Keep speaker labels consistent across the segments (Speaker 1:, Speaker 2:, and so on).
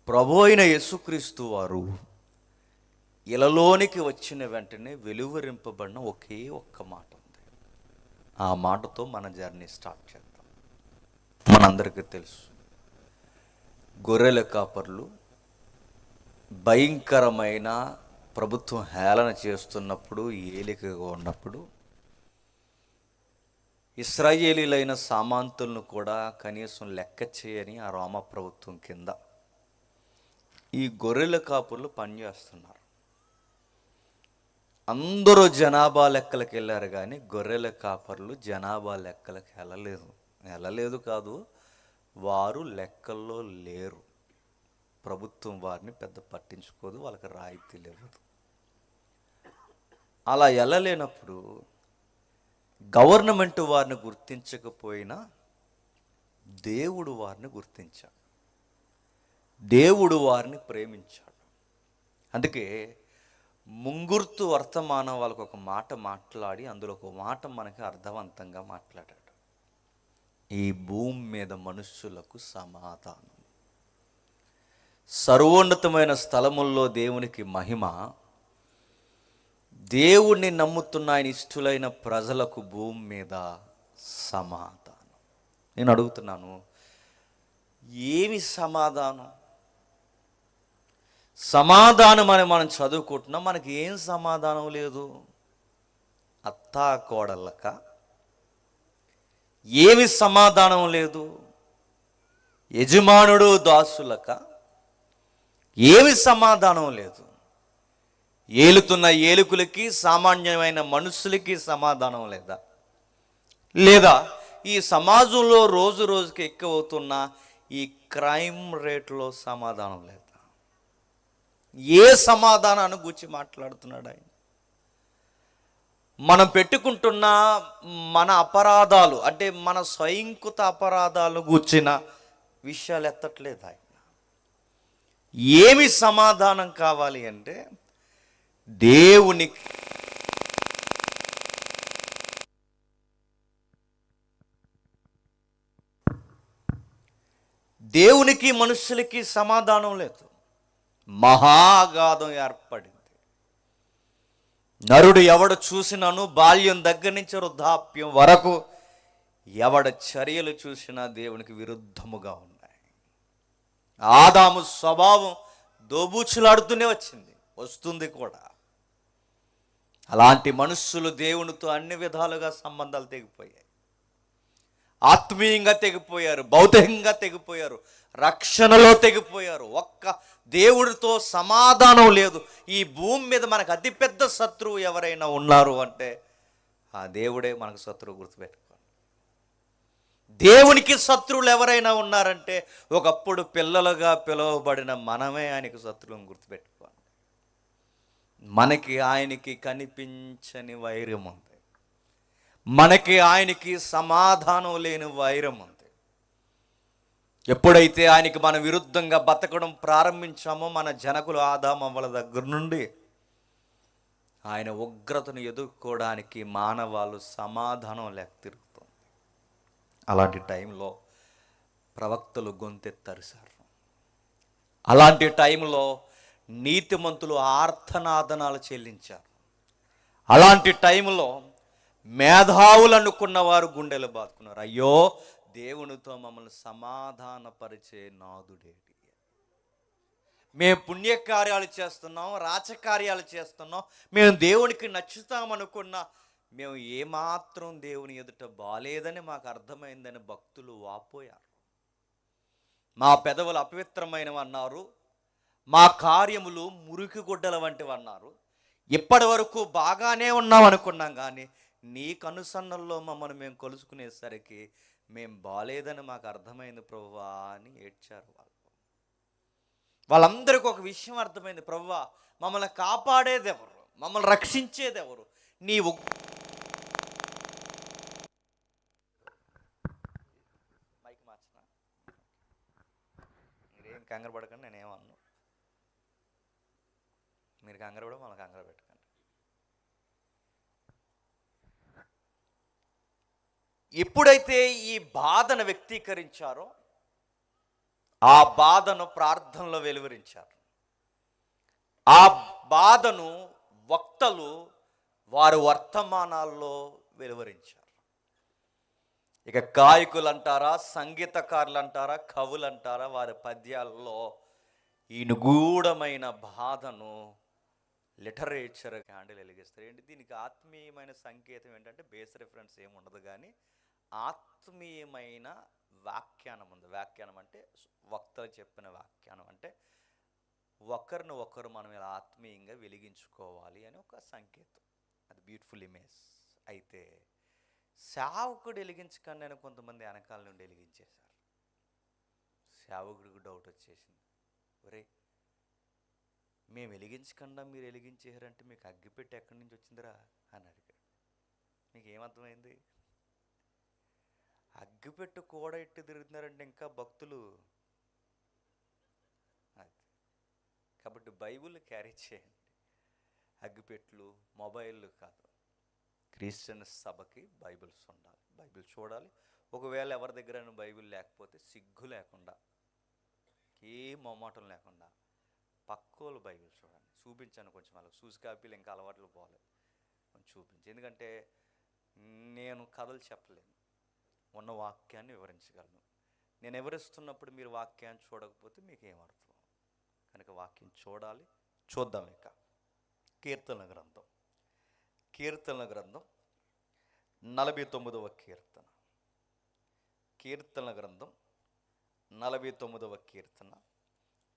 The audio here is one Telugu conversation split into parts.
Speaker 1: ప్రభు అయిన యేసుక్రీస్తు వారు ఇలలోనికి వచ్చిన వెంటనే వెలువరింపబడిన ఒకే ఒక్క మాట ఉంది. ఆ మాటతో మన జర్నీ స్టార్ట్ చేద్దాం. మనందరికీ తెలుసు, గొర్రెల కాపర్లు భయంకరమైన ప్రభుత్వం హేళన చేస్తున్నప్పుడు, ఏలికగా ఉన్నప్పుడు ఇశ్రాయేలీలైన సామంతులను కూడా కనీసం లెక్క చేయని ఆ రోమ ప్రభుత్వం కింద ఈ గొర్రెల కాపుర్లు పనిచేస్తున్నారు. అందరూ జనాభా లెక్కలకు వెళ్ళారు, కానీ గొర్రెల కాపర్లు జనాభా లెక్కలకు వెళ్ళలేదు కాదు, వారు లెక్కల్లో లేరు. ప్రభుత్వం వారిని పెద్ద పట్టించుకోదు, వాళ్ళకి రాయితీలు ఇవ్వదు. అలా వెళ్ళలేనప్పుడు గవర్నమెంట్ వారిని గుర్తించకపోయినా దేవుడు వారిని గుర్తించాడు, దేవుడు వారిని ప్రేమించాడు. అందుకే ముంగుర్తు వర్తమానం వాళ్ళకు ఒక మాట మాట్లాడి అందులో ఒక మాట మనకి అర్థవంతంగా మాట్లాడాడు. ఈ భూమి మీద మనుష్యులకు సమాధానం, సర్వోన్నతమైన స్థలముల్లో దేవునికి మహిమ, దేవుణ్ణి నమ్ముతున్న ఆయన ఇష్టలైన ప్రజలకు భూమి మీద సమాధానం. నేను అడుగుతున్నాను, ఏమి సమాధానం? సమాధానం అని మనం చదువుకుంటున్నాం, మనకి ఏం సమాధానం లేదు. అత్తా కోడళ్ళక ఏమి సమాధానం లేదు, యజమానుడు దాసులక ఏమి సమాధానం లేదు, ఏలుతున్న ఏలుకులకి సామాన్యమైన మనుషులకి సమాధానం లేదా ఈ సమాజంలో రోజు రోజుకి ఎక్కువ అవుతున్న ఈ క్రైమ్ రేట్లో సమాధానం లేదా? ఏ సమాధానాన్ని గురించి మాట్లాడుతున్నాడు ఆయన? మనం పెట్టుకుంటున్న మన అపరాధాలు, అంటే మన స్వయంకృత అపరాధాలు గూర్చిన విషయాలు ఎత్తట్లేదు ఆయన. ఏమి సమాధానం కావాలి అంటే దేవునికి మనుషులకి సమాధానం లేదు. మహాగాధం ఏర్పడింది. నరుడు ఎవడు చూసినాను బాల్యం దగ్గర నుంచి వృద్ధాప్యం వరకు ఎవడ చర్యలు చూసినా దేవునికి విరుద్ధముగా ఉన్నాయి. ఆదాము స్వభావం దోబూచులాడుతూనే వస్తుంది కూడా. అలాంటి మనుష్యులు దేవునితో అన్ని విధాలుగా సంబంధాలు తెగిపోయాయి, ఆత్మీయంగా తెగిపోయారు, భౌతికంగా తెగిపోయారు, రక్షణలో తెగిపోయారు. ఒక్క దేవుడితో సమాధానం లేదు. ఈ భూమి మీద మనకు అతిపెద్ద శత్రువు ఎవరైనా ఉన్నారు అంటే ఆ దేవుడే మనకు శత్రువు. గుర్తుపెట్టుకోండి, దేవునికి శత్రువులు ఎవరైనా ఉన్నారంటే ఒకప్పుడు పిల్లలుగా పిలువబడిన మనమే ఆయనకు శత్రువుని. గుర్తుపెట్టుకోండి, మనకి ఆయనకి కనిపించని వైరం ఉంది, మనకి ఆయనకి సమాధానం లేని వైరం ఉంది. ఎప్పుడైతే ఆయనకి మన విరుద్ధంగా బతకడం ప్రారంభించామో, మన జనకులు ఆదాము అవ్వల దగ్గర నుండి ఆయన ఉగ్రతను ఎదుర్కోవడానికి మానవాళ్ళు సమాధానం లేక తిరుగుతుంది. అలాంటి టైంలో ప్రవక్తలు గొంతెత్తరిశారు. అలాంటి టైంలో నీతిమంతులు ఆర్తనాదనాలు చెల్లించారు. అలాంటి టైంలో మేధావులు అనుకున్న వారు గుండెలు బాదుకున్నారు. అయ్యో, దేవునితో మమ్మల్ని సమాధానపరిచే నాదుడేటి? మేము పుణ్యకార్యాలు చేస్తున్నాం, రాచకార్యాలు చేస్తున్నాం, మేము దేవునికి నచ్చుతామనుకున్నా మేము ఏమాత్రం దేవుని ఎదుట బాలేదని మాకు అర్థమైందని భక్తులు వాపోయారు. మా పెదవులు అపవిత్రమైనవి అన్నారు, మా కార్యములు మురికి గుడ్డల వంటివి అన్నారు. ఇప్పటి వరకు బాగానే ఉన్నాం అనుకున్నాం, కానీ నీ కనుసన్నల్లో మమ్మల్ని మేము కొలుసుకునేసరికి మేము బాలేదని మాకు అర్థమైంది ప్రభువా అని ఏడ్చారు వాళ్ళు. వాళ్ళందరికీ ఒక విషయం అర్థమైంది, ప్రభువా మమ్మల్ని కాపాడేది ఎవరు, మమ్మల్ని రక్షించేది ఎవరు? నీవు. మైక్ మార్చిన, మీరేం కంగారు పడకండి, నేనేమన్నా. మీరు కంగారు పడ, మళ్ళీ కంగారు పెట్టకండి. ఎప్పుడైతే ఈ బాధను వ్యక్తీకరించారో ఆ బాధను ప్రార్థనలో వెలువరించారు. ఆ బాధను వక్తలు వారి వర్తమానాల్లో వెలువరించారు. ఇక గాయకులు అంటారా, సంగీతకారులు అంటారా, కవులు అంటారా, వారి పద్యాల్లో ఈ నిగూఢమైన బాధను లిటరేచర్ క్యాండిల్ వెలిగిస్తారు. ఏంటి దీనికి ఆత్మీయమైన సంకేతం ఏంటంటే బేస్ రిఫరెన్స్ ఏమి ఉండదు, కానీ ఆత్మీయమైన వ్యాఖ్యానం ఉంది. వ్యాఖ్యానం అంటే వక్తలు చెప్పిన వ్యాఖ్యానం అంటే ఒకరిని ఒకరు మనం ఇలా ఆత్మీయంగా వెలిగించుకోవాలి అని ఒక సంకేతం. అది బ్యూటిఫుల్ ఇమేజ్. అయితే సేవకుడు వెలిగించకండి అని కొంతమంది వెనకాల నుండి వెలిగించేశారు. సేవకుడికి డౌట్ వచ్చేసింది, ఒరే మేము వెలిగించకుండా మీరు వెలిగించేశారంటే మీకు అగ్గిపెట్టి ఎక్కడి నుంచి వచ్చిందిరా అని అడిగాడు. మీకు ఏమర్థమైంది? అగ్గిపెట్టు కూడా ఇట్టు తిరుగుతున్నారంటే ఇంకా భక్తులు. అది కాబట్టి బైబిల్ క్యారీ చేయండి. అగ్గిపెట్లు, మొబైళ్ళు కాదు. క్రిస్టియన్ సభకి బైబిల్స్ ఉండాలి, బైబిల్ చూడాలి. ఒకవేళ ఎవరి దగ్గర బైబిల్ లేకపోతే సిగ్గు లేకుండా, ఏ మొమ్మాటం లేకుండా పక్కోళ్ళు బైబిల్ చూడండి. చూపించాను కొంచెం, వాళ్ళకి చూసి కాపీలు ఇంకా అలవాట్లు పోలేదు, కొంచెం చూపించి. ఎందుకంటే నేను కథలు చెప్పలేను, ఉన్న వాక్యాన్ని వివరించగలను. నేను వివరిస్తున్నప్పుడు మీరు వాక్యాన్ని చూడకపోతే మీకు ఏమర్థం? కనుక వాక్యం చూడాలి. చూద్దాం. ఇక కీర్తన గ్రంథం 49వ కీర్తన. కీర్తన గ్రంథం 49వ కీర్తన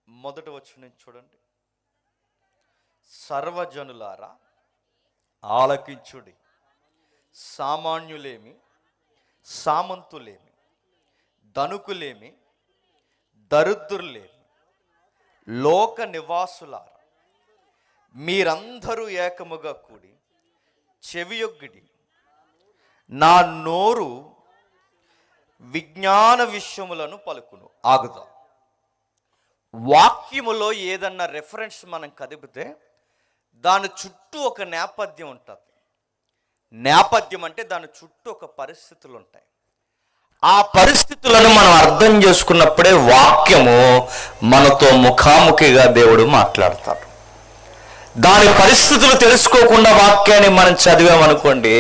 Speaker 1: మొదటి వచనం చూడండి. సర్వజనులారా ఆలకించుడి, సామాన్యులేమి, సామంతులేమి, ధనుకులేమి, దరిద్రులేమి, లోక నివాసులారా మీరందరూ ఏకముగా కూడి చెవియొగ్గిడి. నా నోరు విజ్ఞాన విషయములను పలుకును. ఆగుదాం. వాక్యములో ఏదన్నా రెఫరెన్స్ మనం కదిపితే దాని చుట్టూ ఒక నేపథ్యం ఉంటుంది. నేపథ్యం అంటే దాని చుట్టూ ఒక పరిస్థితులు ఉంటాయి. ఆ పరిస్థితులను మనం అర్థం చేసుకున్నప్పుడే వాక్యము మనతో ముఖాముఖిగా దేవుడు మాట్లాడతాడు. దాని పరిస్థితులు తెలుసుకోకుండా వాక్యాన్ని మనం చదివామనుకోండి,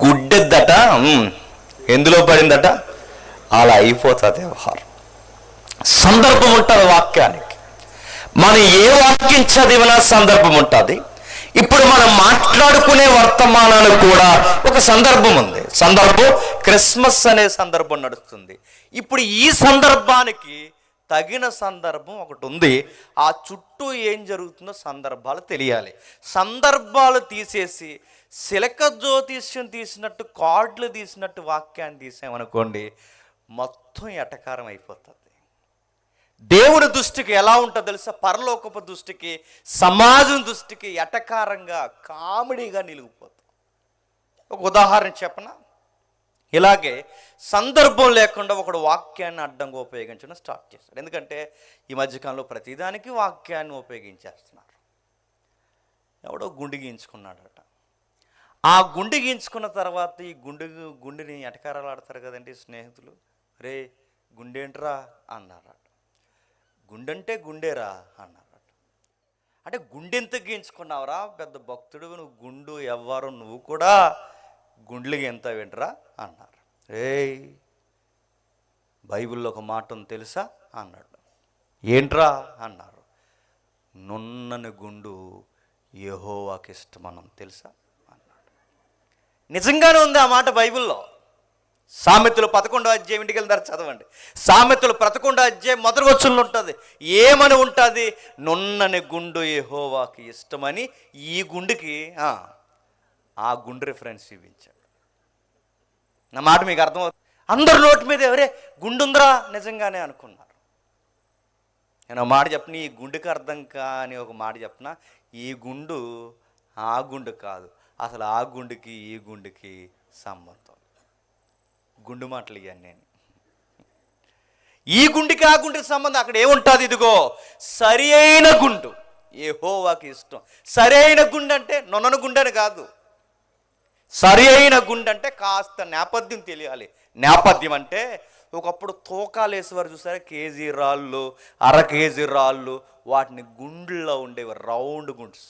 Speaker 1: గుడ్డెద్దట ఎందులో పడిందట అలా అయిపోతుంది వ్యవహారం. సందర్భం ఉంటుంది వాక్యానికి. మనం ఏ వాక్యం చదివినా సందర్భం ఉంటుంది. ఇప్పుడు మనం మాట్లాడుకునే వర్తమానానికి కూడా ఒక సందర్భం ఉంది. సందర్భం క్రిస్మస్ అనే సందర్భం నడుస్తుంది. ఇప్పుడు ఈ సందర్భానికి తగిన సందర్భం ఒకటి ఉంది. ఆ చుట్టూ ఏం జరుగుతుందో సందర్భాలు తెలియాలి. సందర్భాలు తీసేసి శిలక జ్యోతిష్యం తీసినట్టు, కార్డులు తీసినట్టు వాక్యాన్ని తీసామనుకోండి, మొత్తం ఎటకారం అయిపోతుంది. దేవుని దృష్టికి ఎలా ఉంటుందో తెలుసా? పరలోకపు దృష్టికి, సమాజం దృష్టికి ఎటకారంగా, కామెడీగా నిలిగిపోతుంది. ఒక ఉదాహరణ చెప్పనా? ఇలాగే సందర్భం లేకుండా ఒకడు వాక్యాన్ని అడ్డంగా ఉపయోగించడం స్టార్ట్ చేస్తాడు. ఎందుకంటే ఈ మధ్యకాలంలో ప్రతిదానికి వాక్యాన్ని ఉపయోగించేస్తున్నారు. ఎవడో గుండె గీయించుకున్నాడట. ఆ గుండె గీయించుకున్న తర్వాత ఈ గుండెని ఎటకారాలు ఆడతారు కదండి స్నేహితులు. రే గుండేంట్రా అన్నారట. గుండంటే గుండేరా అన్నారట. అంటే గుండెంత గీయించుకున్నావురా, పెద్ద భక్తుడు నువ్వు, గుండు ఎవ్వరు, నువ్వు కూడా గుండ్లకి ఎంత వింటరా అన్నారు. ఏయ్ బైబిల్లో ఒక మాట ఉంది తెలుసా అన్నాడు. ఏంట్రా అన్నారు. నున్నని గుండు యెహోవాకి ఇష్టమనం తెలుసా అన్నాడు. నిజంగానే ఉంది ఆ మాట బైబిల్లో. సామెతలు 11వ అధ్యాయం, ఇంటికి వెళ్తారు చదవండి. సామెతలు 11వ అధ్యాయం మొదటి వచనంలో ఉంటుంది. ఏమని ఉంటుంది? నున్నని గుండు యెహోవాకి ఇష్టమని. ఈ గుండుకి ఆ గుండు రిఫరెన్స్ చూపించాడు. నా మాట మీకు అర్థమవుతుంది? అందరు నోటి మీద ఎవరే గుండు ఉందిరా నిజంగానే అనుకున్నారు. నేను ఒక మాట చెప్పిన, ఈ గుండెకి అర్థం కాని ఒక మాట చెప్పిన, ఈ గుండు ఆ గుండు కాదు, అసలు ఆ గుండుకి ఈ గుండుకి సంబంధం. గుండు మాటలు ఇవన్నీ. నేను ఈ గుండెకి ఆ గుండెకి సంబంధం అక్కడ ఏముంటుంది? ఇదిగో సరి అయిన గుండు యెహోవాకి ఇష్టం. సరి అయిన గుండె అంటే నొనను గుండెని కాదు. సరి అయిన గుండె అంటే కాస్త నేపథ్యం తెలియాలి. నేపథ్యం అంటే ఒకప్పుడు తూకాలు వేసేవారు చూసారా, కేజీ రాళ్ళు, అర కేజీ రాళ్ళు, వాటిని గుండ్లో ఉండేవి, రౌండ్ గుండ్స్,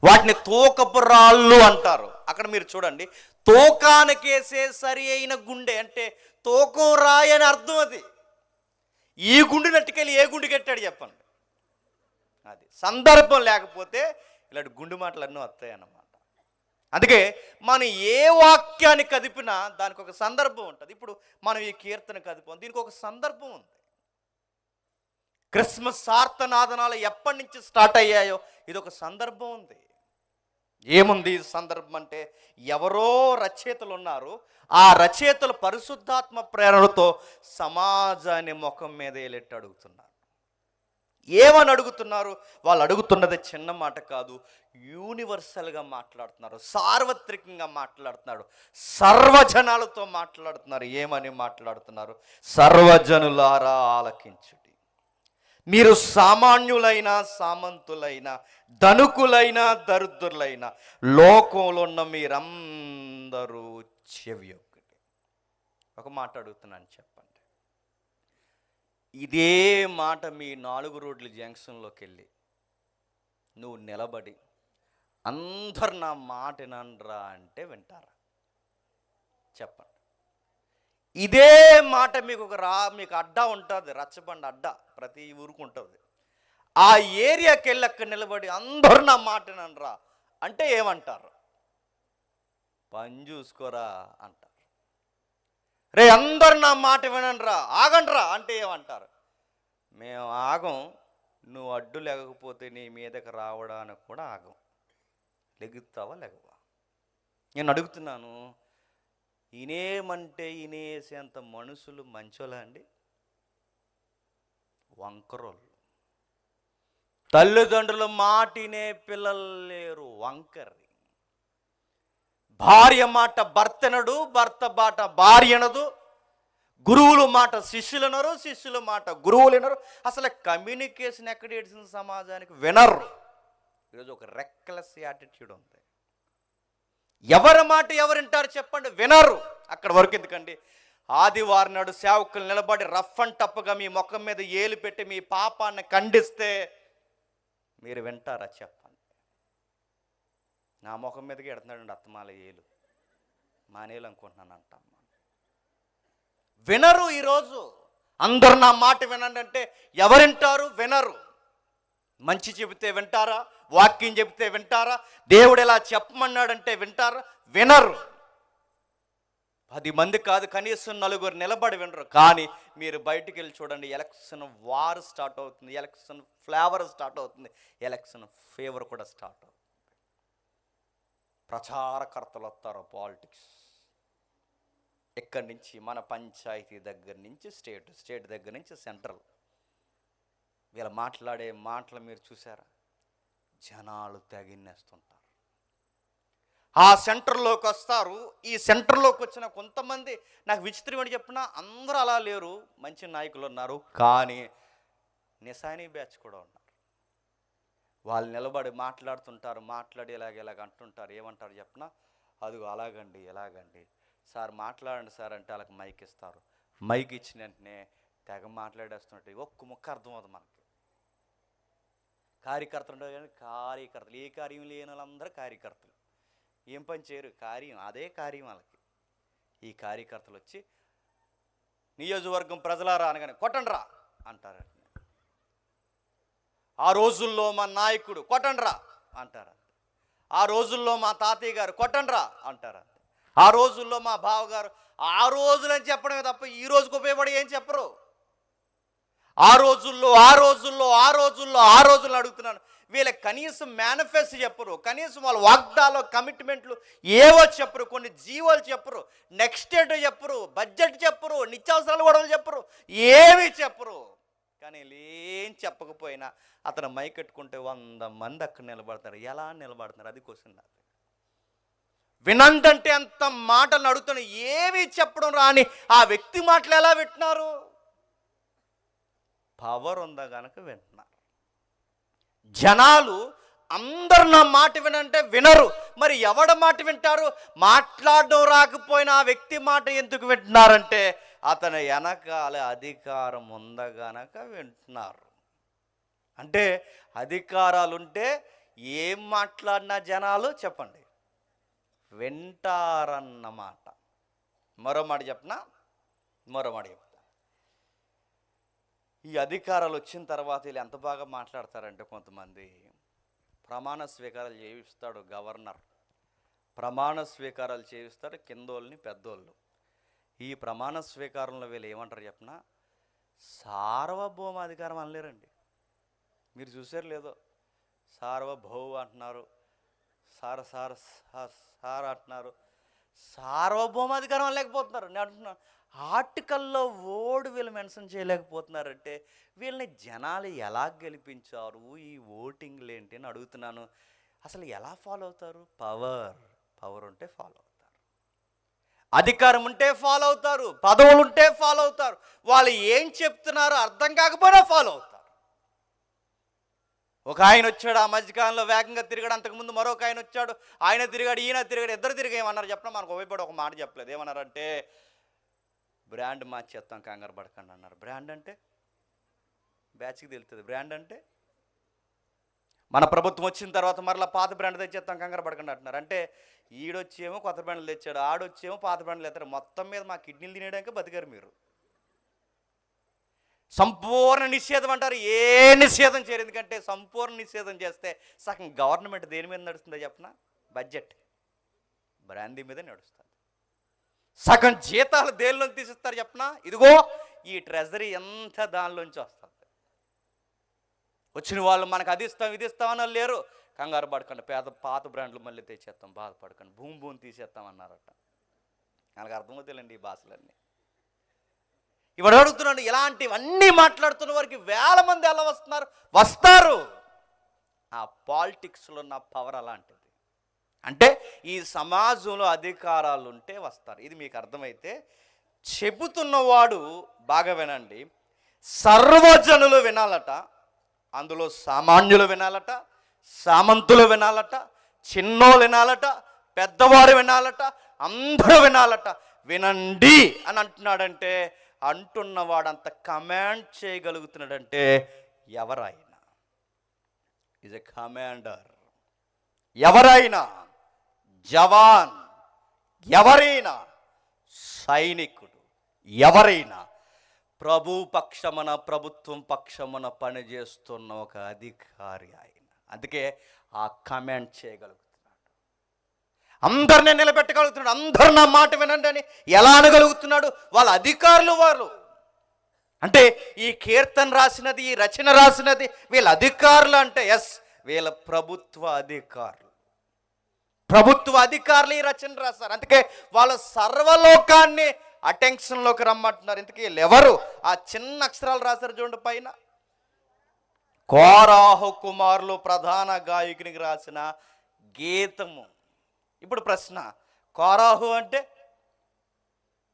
Speaker 1: వాటిని తూకపు రాళ్ళు అంటారు. అక్కడ మీరు చూడండి, తూకానికేసే సరి అయిన గుండె అంటే తూకం రాయి అని అర్థం. అది ఈ గుండు నట్టుకెళ్ళి ఏ గుండు కట్టాడు చెప్పండి. అది సందర్భం లేకపోతే ఇలాంటి గుండు మాటలు అన్నీ వస్తాయి అన్నమాట. అందుకే మనం ఏ వాక్యాన్ని కదిపినా దానికి ఒక సందర్భం ఉంటుంది. ఇప్పుడు మనం ఈ కీర్తన కదిపాం, దీనికి ఒక సందర్భం ఉంది. క్రిస్మస్ ఆర్తనాదనాలు ఎప్పటి నుంచి స్టార్ట్ అయ్యాయో ఇది ఒక సందర్భం ఉంది. ఏముంది సందర్భం అంటే, ఎవరో రచయితలు ఉన్నారు, ఆ రచయితలు పరిశుద్ధాత్మ ప్రేరణతో సమాజాన్ని ముఖం మీద వేలెట్టి అడుగుతున్నారు. ఏమని అడుగుతున్నారు? వాళ్ళు అడుగుతున్నది చిన్న మాట కాదు, యూనివర్సల్గా మాట్లాడుతున్నారు, సార్వత్రికంగా మాట్లాడుతున్నారు, సర్వజనాలతో మాట్లాడుతున్నారు. ఏమని మాట్లాడుతున్నారు? సర్వజనులారా ఆలకించుడి, మీరు సామాన్యులైన సామంతులైన ధనుకులైన దరిద్రులైన లోకంలో ఉన్న మీరందరూ చెవి ఒక్కటి. ఒక మాట అడుగుతున్నాను, చెప్పండి. ఇదే మాట మీ 4 రోడ్ల జంక్షన్లోకి వెళ్ళి నువ్వు నిలబడి అందరు నా మాట వినండ్రా అంటే వింటారా? చెప్పండి. ఇదే మాట మీకు మీకు అడ్డా ఉంటుంది, రచ్చబండ అడ్డా ప్రతి ఊరికి ఉంటుంది. ఆ ఏరియాకి వెళ్ళి అక్కడ నిలబడి అందరు నా మాట వినండ్రా అంటే ఏమంటారు? పని చూసుకోరా అంటారు. రే అందరు నా మాట వినండ్రా, ఆగండ్రా అంటే ఏమంటారు? మేము ఆగం, నువ్వు అడ్డు లేకపోతే నీ మీదకి రావడానికి కూడా ఆగం. లెగుతావా లెగవా? నేను అడుగుతున్నాను, ఇనేమంటే ఇనేసేంత మనుషులు మంచోళ్ళ అండి? వంకరోళ్ళు. తల్లిదండ్రులు మాటినే పిల్లలు లేరు, వంకరి. భార్య మాట భర్తనడు, భర్త మాట భార్యనదు, గురువులు మాట శిష్యులనరు, శిష్యుల మాట గురువులు వినరు. అసలు కమ్యూనికేషన్ ఎక్కడ ఏడిసిన సమాజానికి వినరు. ఈరోజు ఒక రెక్లెస్ యాటిట్యూడ్ ఉంది. ఎవరి మాట ఎవరింటారు చెప్పండి? వినరు. అక్కడ వరకు ఎందుకండి, ఆదివారం నాడు సేవకులు నిలబడి రఫ్ అండ్ టప్గా మీ ముఖం మీద ఏలు పెట్టి మీ పాపాన్ని ఖండిస్తే మీరు వింటారా చెప్పండి? నా ముఖం మీదకి ఎడుతున్నాడండి అత్తమాల ఏలు, మానేలు అనుకుంటున్నాను అంటాం. వినరు. ఈరోజు అందరు నా మాట వినండి అంటే ఎవరింటారు? వినరు. మంచి చెబితే వింటారా? వాక్యం చెబితే వింటారా? దేవుడు ఎలా చెప్పమన్నాడంటే వింటారా? వినరు. 10 మంది కాదు, కనీసం 4 నిలబడి వినరు. కానీ మీరు బయటికి వెళ్ళి చూడండి, ఎలక్షన్ వార్ స్టార్ట్ అవుతుంది, ఎలక్షన్ ఫ్లేవర్ స్టార్ట్ అవుతుంది, ఎలక్షన్ ఫేవర్ కూడా స్టార్ట్ అవుతుంది. ప్రచారకర్తలు వస్తారు, పాలిటిక్స్. ఇక్కడి నుంచి మన పంచాయతీ దగ్గర నుంచి స్టేట్ దగ్గర నుంచి సెంట్రల్, వీళ్ళ మాట్లాడే మాటలు మీరు చూసారా? జనాలు తెగిన్నేస్తుంటారు. ఆ సెంటర్లోకి వస్తారు. ఈ సెంటర్లోకి వచ్చిన కొంతమంది, నాకు విచిత్రం ఏంటి చెప్పినా, అందరూ అలా లేరు, మంచి నాయకులు ఉన్నారు, కానీ నిశానీ బ్యాచ్ కూడా ఉన్నారు. వాళ్ళు నిలబడి మాట్లాడుతుంటారు, మాట్లాడి ఇలాగ అంటుంటారు. ఏమంటారు చెప్పినా, అదిగో అలాగండి ఎలాగండి సార్, మాట్లాడండి సార్ అంటే వాళ్ళకి మైక్ ఇస్తారు. మైక్ ఇచ్చిన వెంటనే తెగ మాట్లాడేస్తున్నట్టు ఒక్క ముక్క అర్థం అవుతుంది మనకి. కార్యకర్తలు ఉంటారు కానీ కార్యకర్తలు, ఏ కార్యం లేని వాళ్ళందరూ కార్యకర్తలు. ఏం పని చేయరు, కార్యం అదే కార్యం వాళ్ళకి. ఈ కార్యకర్తలు వచ్చి నియోజకవర్గం ప్రజలారా అనగానే కొట్టండ్రా అంటారు. ఆ రోజుల్లో మా నాయకుడు కొట్టండ్రా అంటారు. ఆ రోజుల్లో మా తాతయ్య గారు కొట్టండ్రా అంటారు. ఆ రోజుల్లో మా బావగారు, ఆ రోజులని చెప్పడమే తప్ప ఈ రోజుకు ఉపయోగపడి ఏం చెప్పరు. ఆ రోజుల్లో అడుగుతున్నాను. వీళ్ళకి కనీసం మేనిఫెస్టో చెప్పరు, కనీసం వాళ్ళ వాగ్దాలు కమిట్మెంట్లు ఏవో చెప్పరు, కొన్ని జీవోలు చెప్పరు, నెక్స్ట్ ఏంటో చెప్పరు, బడ్జెట్ చెప్పరు, నిత్యావసరాలు గొడవలు చెప్పరు, ఏమీ చెప్పరు. కానీ ఏం చెప్పకపోయినా అతను మైకెట్టుకుంటే 100 మంది అక్కడ నిలబడతారు. ఎలా నిలబడతారు? అది క్వశ్చన్. అది వినండంటే అంత మాటలు అడుగుతున్నా, ఏమీ చెప్పడం రాని ఆ వ్యక్తి మాటలు ఎలా వింటున్నారు? పవర్ ఉందా కనుక వింటున్నారు. జనాలు అందరు నా మాట వినంటే వినరు. మరి ఎవడ మాట వింటారు? మాట్లాడడం రాకపోయినా ఆ వ్యక్తి మాట ఎందుకు వింటున్నారంటే అతని వెనకాల అధికారం ఉందగనక వింటున్నారు. అంటే అధికారాలుంటే ఏం మాట్లాడినా జనాలు చెప్పండి వింటారన్నమాట. మరో మాట చెప్తా. ఈ అధికారాలు వచ్చిన తర్వాత వీళ్ళు ఎంత బాగా మాట్లాడతారంటే, కొంతమంది ప్రమాణ స్వీకారాలు చేయిస్తాడు గవర్నర్, ప్రమాణ స్వీకారాలు చేయిస్తాడు కిందోళ్ళని పెద్దోళ్ళు. ఈ ప్రమాణ స్వీకారంలో వీళ్ళు ఏమంటారు చెప్పనా, సార్వభౌమ అధికారం అనలేరండి. మీరు చూసారు లేదో, సార్వభౌమ అంటున్నారు, సార్ అంటున్నారు, సార్వభౌమాధికారం లేకపోతున్నారు. నేను అంటున్నాను, ఆర్టికల్లో వీళ్ళు మెన్షన్ చేయలేకపోతున్నారంటే వీళ్ళని జనాలు ఎలా గెలిపించారు, ఈ ఓటింగ్లు ఏంటి అని అడుగుతున్నాను. అసలు ఎలా ఫాలో అవుతారు? పవర్ ఉంటే ఫాలో అవుతారు, అధికారం ఉంటే ఫాలో అవుతారు, పదవులు ఉంటే ఫాలో అవుతారు. వాళ్ళు ఏం చెప్తున్నారో అర్థం కాకపోయినా ఫాలో అవుతారు. ఒక ఆయన వచ్చాడు ఆ మధ్యకాలంలో వేగంగా తిరిగాడు, అంతకుముందు మరొక ఆయన వచ్చాడు, ఆయన తిరిగాడు, ఈయన తిరిగాడు, ఇద్దరు తిరిగి ఏమన్నారు చెప్పినా మనకు ఉపయోగపడి ఒక మాట చెప్పలేదు. ఏమన్నారంటే, బ్రాండ్ మార్చేస్తాం కంగారు పడకండి అన్నారు. బ్రాండ్ అంటే బ్యాచ్కి తెలుస్తుంది. బ్రాండ్ అంటే మన ప్రభుత్వం వచ్చిన తర్వాత మరలా పాత బ్రాండ్ తెచ్చేస్తాం కంగారు పడకండి అంటున్నారు. అంటే ఈడొచ్చేమో కొత్త బ్రాండ్లు తెచ్చాడు, ఆడొచ్చేమో పాత బ్రాండ్లు తెస్తారు. మొత్తం మీద మా కిడ్నీలు తినేయడానికి బతికారు మీరు. సంపూర్ణ నిషేధం అంటారు. ఏ నిషేధం చేయరు. ఎందుకంటే సంపూర్ణ నిషేధం చేస్తే సగం గవర్నమెంట్ దేని మీద నడుస్తుందో చెప్పనా, బడ్జెట్ బ్రాందీ మీద నడుస్తుంది. సగం జీతాలు దేనిలో తీసిస్తారు చెప్పనా, ఇదిగో ఈ ట్రెజరీ ఎంత దానిలోంచి వస్తుంది. వచ్చిన వాళ్ళు మనకు అది ఇస్తాం ఇది ఇస్తామని లేరు. కంగారు పడకండి, పాత బ్రాండ్లు మళ్ళీ తెచ్చేస్తాం, బాధపడకండి, భూమి తీసేస్తాం అన్నారట. మనకు అర్థమవుతాయండి ఈ భాషలన్నీ. ఇప్పుడు అడుగుతున్నాను, ఇలాంటివన్నీ మాట్లాడుతున్న వారికి వేల మంది ఎలా వస్తారు. ఆ పాలిటిక్స్లో ఉన్న పవర్ అలాంటిది. అంటే ఈ సమాజంలో అధికారాలు ఉంటే వస్తారు. ఇది మీకు అర్థమైతే చెబుతున్నవాడు బాగా వినండి. సర్వజనులు వినాలట, అందులో సామాన్యులు వినాలట, సామంతులు వినాలట, చిన్నోళ్ళు వినాలట, పెద్దవారు వినాలట, అందరూ వినాలట. వినండి అని అంటున్నాడంటే, అంటున్నవాడు అంత కమాండ్ చేయగలుగుతున్నాడంటే ఎవరైనా ఈజ్ ఎ కమాండర్. ఎవరైనా జవాన్, ఎవరైనా సైనికుడు, ఎవరైనా ప్రభు పక్షమున ప్రభుత్వం పక్షమున పనిచేస్తున్న ఒక అధికారి ఆయన. అందుకే ఆ కమాండ్ చేయగలుగుతున్నాడు, అందరినీ నిలబెట్టగలుగుతున్నాడు. అందరు నా మాట వినండి అని ఎలా అనగలుగుతున్నాడు? వాళ్ళ అధికారులు వాళ్ళు. అంటే ఈ కీర్తన రాసినది, ఈ రచన రాసినది వీళ్ళ అధికారులు. అంటే ఎస్, వీళ్ళ ప్రభుత్వ అధికారులు ఈ రచన రాస్తారు. అందుకే వాళ్ళ సర్వలోకాన్ని అటెన్షన్లోకి రమ్మంటున్నారు. ఇంతకీ వీళ్ళు ఎవరు? ఆ చిన్న అక్షరాలు రాశారు చూడండి పైన, కోరాహు కుమారులు ప్రధాన గాయకునికి రాసిన గీతము. ఇప్పుడు ప్రశ్న, కోరాహు అంటే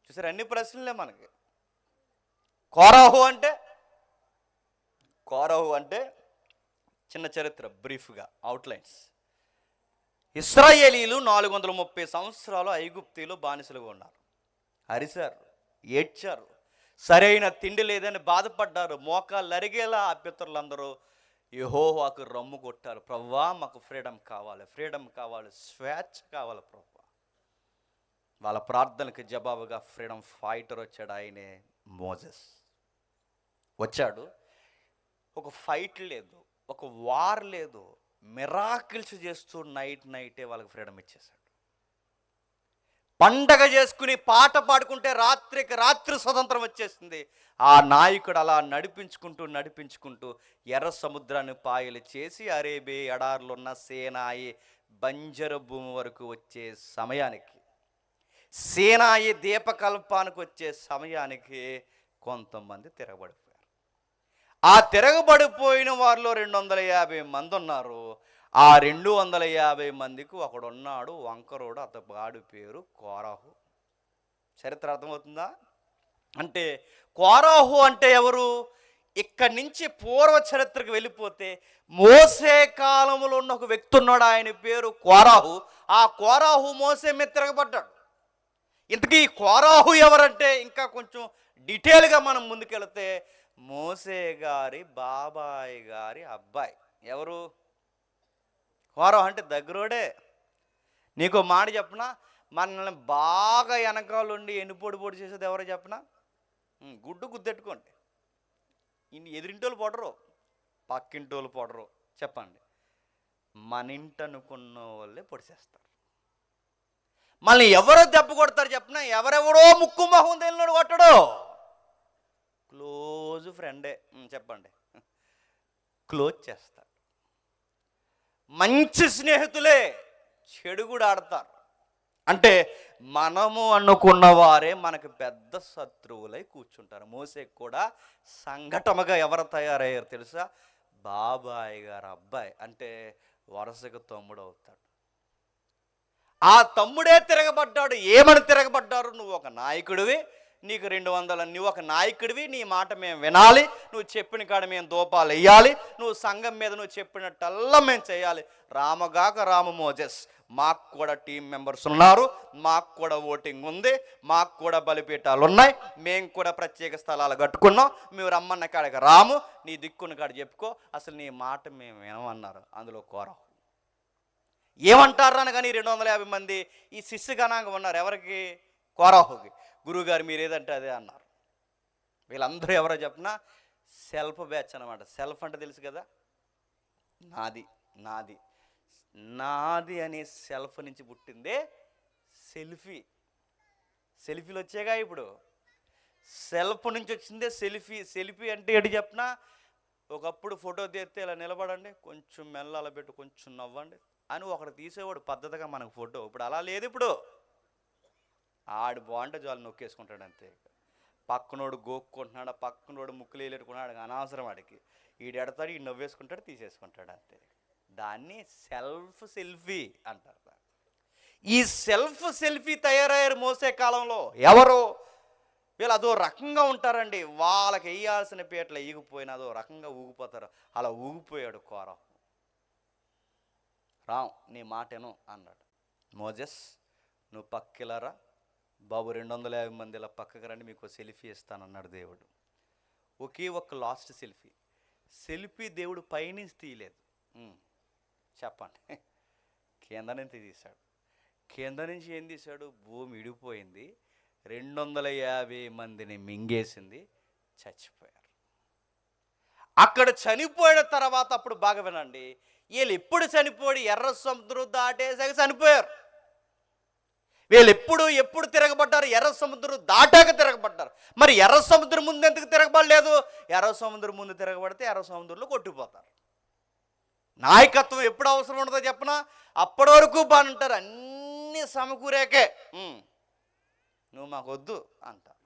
Speaker 1: చూసారు, అన్ని ప్రశ్నలే మనకి. కోరాహు అంటే చిన్న చరిత్ర, బ్రీఫ్గా అవుట్లైన్స్. ఇశ్రాయేలీలు 430 సంవత్సరాలు ఐగుప్తీలో బానిసలుగా ఉన్నారు. అరిశారు, ఏడ్చారు, సరైన తిండి లేదని బాధపడ్డారు. మోకాళ్ళు అరిగేలా ఆ పితరులందరూ యెహోవాకు రమ్ము కొట్టారు. ప్రభువా, మాకు ఫ్రీడమ్ కావాలి, స్వేచ్ఛ కావాలి ప్రభువా. వాళ్ళ ప్రార్థనకి జవాబుగా ఫ్రీడమ్ ఫైటర్ వచ్చాడు, ఆయనే మోజెస్ వచ్చాడు. ఒక ఫైట్ లేదు, ఒక వార్ లేదు, మిరాకిల్స్ చేస్తూ నైటే వాళ్ళకి ఫ్రీడమ్ ఇచ్చేశాడు. పండగ చేసుకుని పాట పాడుకుంటే రాత్రికి రాత్రి స్వతంత్రం వచ్చేసింది. ఆ నాయకుడు అలా నడిపించుకుంటూ ఎర్ర సముద్రాన్ని పాయలు చేసి అరేబియా ఎడారిలో ఉన్న సీనాయి బంజరు భూమి వరకు వచ్చే సమయానికి, సీనాయి దీపకల్పానికి వచ్చే సమయానికి కొంతమంది తిరగబడిపోయారు. ఆ తిరగబడిపోయిన వారిలో 250 మంది ఉన్నారు. ఆ 250 మందికి ఒకడున్నాడు వంకరోడు, అతగాడి పేరు కోరాహు. చరిత్ర అర్థమవుతుందా? అంటే కోరాహు అంటే ఎవరు? ఇక్కడి నుంచి పూర్వ చరిత్రకు వెళ్ళిపోతే మోసే కాలంలో ఉన్న ఒక వ్యక్తి ఉన్నాడు, ఆయన పేరు కోరాహు. ఆ కోరాహు మోసే మీద తిరగబడ్డాడు. ఇంతకీ కోరాహు ఎవరంటే ఇంకా కొంచెం డీటెయిల్గా మనం ముందుకెళ్తే మోసే గారి బాబాయ్ గారి అబ్బాయి. ఎవరు? కోరాహు అంటే దగ్గరోడే. నీకు మాట చెప్పనా, మనల్ని బాగా వెనకాలండి ఎన్నిపోటు పొడి చేసేది ఎవరో చెప్పనా? గుడ్డు గుద్దెట్టుకోండి. ఇన్ని ఎదురింటోళ్ళు పొడరు, పక్కింటోళ్ళు పొడరు. చెప్పండి, మన ఇంటి అనుకున్న వాళ్ళే పొడిచేస్తారు. మళ్ళీ ఎవరో దెబ్బ కొడతారు చెప్పనా? ఎవరెవడో ముక్కు మొహం తెలియనోడు కొట్టడు, క్లోజ్ ఫ్రెండే. చెప్పండి, క్లోజ్ చేస్తాడు. మంచి స్నేహితులే చెడు కూడా ఆడతారు. అంటే మనము అనుకున్న వారే మనకు పెద్ద శత్రువులై కూర్చుంటారు. మోసేకి కూడా సంఘటనగా ఎవరు తయారయ్యారు తెలుసా? బాబాయ్ గారు అబ్బాయి, అంటే వరుసగా తమ్ముడు అవుతాడు. ఆ తమ్ముడే తిరగబడ్డాడు. ఏమని తిరగబడ్డారు? నువ్వు ఒక నాయకుడివి, నీకు 200, నువ్వు ఒక నాయకుడివి, నీ మాట మేము వినాలి, నువ్వు చెప్పిన కాడ మేము దూపాలు వేయాలి, నువ్వు సంఘం మీద నువ్వు చెప్పినట్టల్లా మేము చేయాలి. రామగాక రామ మోజెస్, మాకు కూడా టీం మెంబర్స్ ఉన్నారు, మాకు కూడా ఓటింగ్ ఉంది, మాకు కూడా బలిపీఠాలు ఉన్నాయి, మేము కూడా ప్రత్యేక స్థలాలు కట్టుకున్నాం, మేము రమ్మన్న కాడికి రాము, నీ దిక్కున్న కాడ చెప్పుకో, అసలు నీ మాట మేము వినమన్నారు. అందులో కోరాహు ఏమంటారు అనగాని 250 మంది ఈ శిష్యగణంగా ఉన్నారు. ఎవరికి? కోరాహుకి. గురువుగారు మీరు ఏదంటే అదే అన్నారు. వీళ్ళందరూ ఎవరో చెప్పినా సెల్ఫ్ బ్యాచ్ అనమాట. సెల్ఫ్ అంటే తెలుసు కదా, నాది నాది నాది అనే సెల్ఫ్ నుంచి పుట్టిందే సెల్ఫీ. సెల్ఫీలు వచ్చాగా ఇప్పుడు, సెల్ఫ్ నుంచి వచ్చిందే సెల్ఫీ. సెల్ఫీ అంటే ఏంటి చెప్పినా, ఒకప్పుడు ఫోటో తీస్తే ఇలా నిలబడండి, కొంచెం మెల్ల అలా పెట్టి కొంచెం నవ్వండి అని ఒకడు తీసేవాడు పద్ధతిగా మనకు ఫోటో. ఇప్పుడు అలా లేదు. ఇప్పుడు ఆడు బాగుంటే చాలు నొక్కేసుకుంటాడు అంతే. పక్కనోడు గోక్కుంటున్నాడు, పక్కనోడు ముక్కులు వేలేట్టుకున్నాడు, అనవసరం వాడికి. ఈడు ఎడతాడు, ఈ నవ్వేసుకుంటాడు, తీసేసుకుంటాడు అంతే. దాన్ని సెల్ఫీ అంటారు. ఈ సెల్ఫీ తయారయ్యారు మోసే కాలంలో. ఎవరు? వీళ్ళు అదో రకంగా ఉంటారండి. వాళ్ళకి వేయాల్సిన పీటలు ఈగిపోయినా అదో రకంగా ఊగిపోతారు. అలా ఊగిపోయాడు కోరాహు. రామ్ నీ మాటను అన్నాడు. మోజెస్ నువ్వు పక్కిలరా బాబు, 250 మంది ఇలా పక్కకు రండి, మీకు సెల్ఫీ ఇస్తానన్నాడు దేవుడు. ఒకే ఒక్క లాస్ట్ సెల్ఫీ దేవుడు పైనుంచి తీయలేదు. చెప్పండి, కింద నుంచి తీశాడు. కింద నుంచి ఏం తీశాడు? భూమి ఇడిపోయింది, 250 మందిని మింగేసింది, చచ్చిపోయారు. అక్కడ చనిపోయిన తర్వాత అప్పుడు బాగా వినండి, వీళ్ళు ఎప్పుడు చనిపోయి ఎర్ర సముద్రం దాటేసాక చనిపోయారు. వీళ్ళు ఎప్పుడు తిరగబడ్డారు? ఎర్ర సముద్రం దాటాక తిరగబడ్డారు. మరి ఎర్ర సముద్రం ముందు ఎందుకు తిరగబడలేదు? ఎర్ర సముద్రం ముందు తిరగబడితే ఎర్ర సముద్రంలో కొట్టిపోతారు. నాయకత్వం ఎప్పుడు అవసరం ఉండదో చెప్పనా? అప్పటి వరకు బాగుంటారు, అన్నీ సమకూరాకే నువ్వు మాకు వద్దు అంటారు.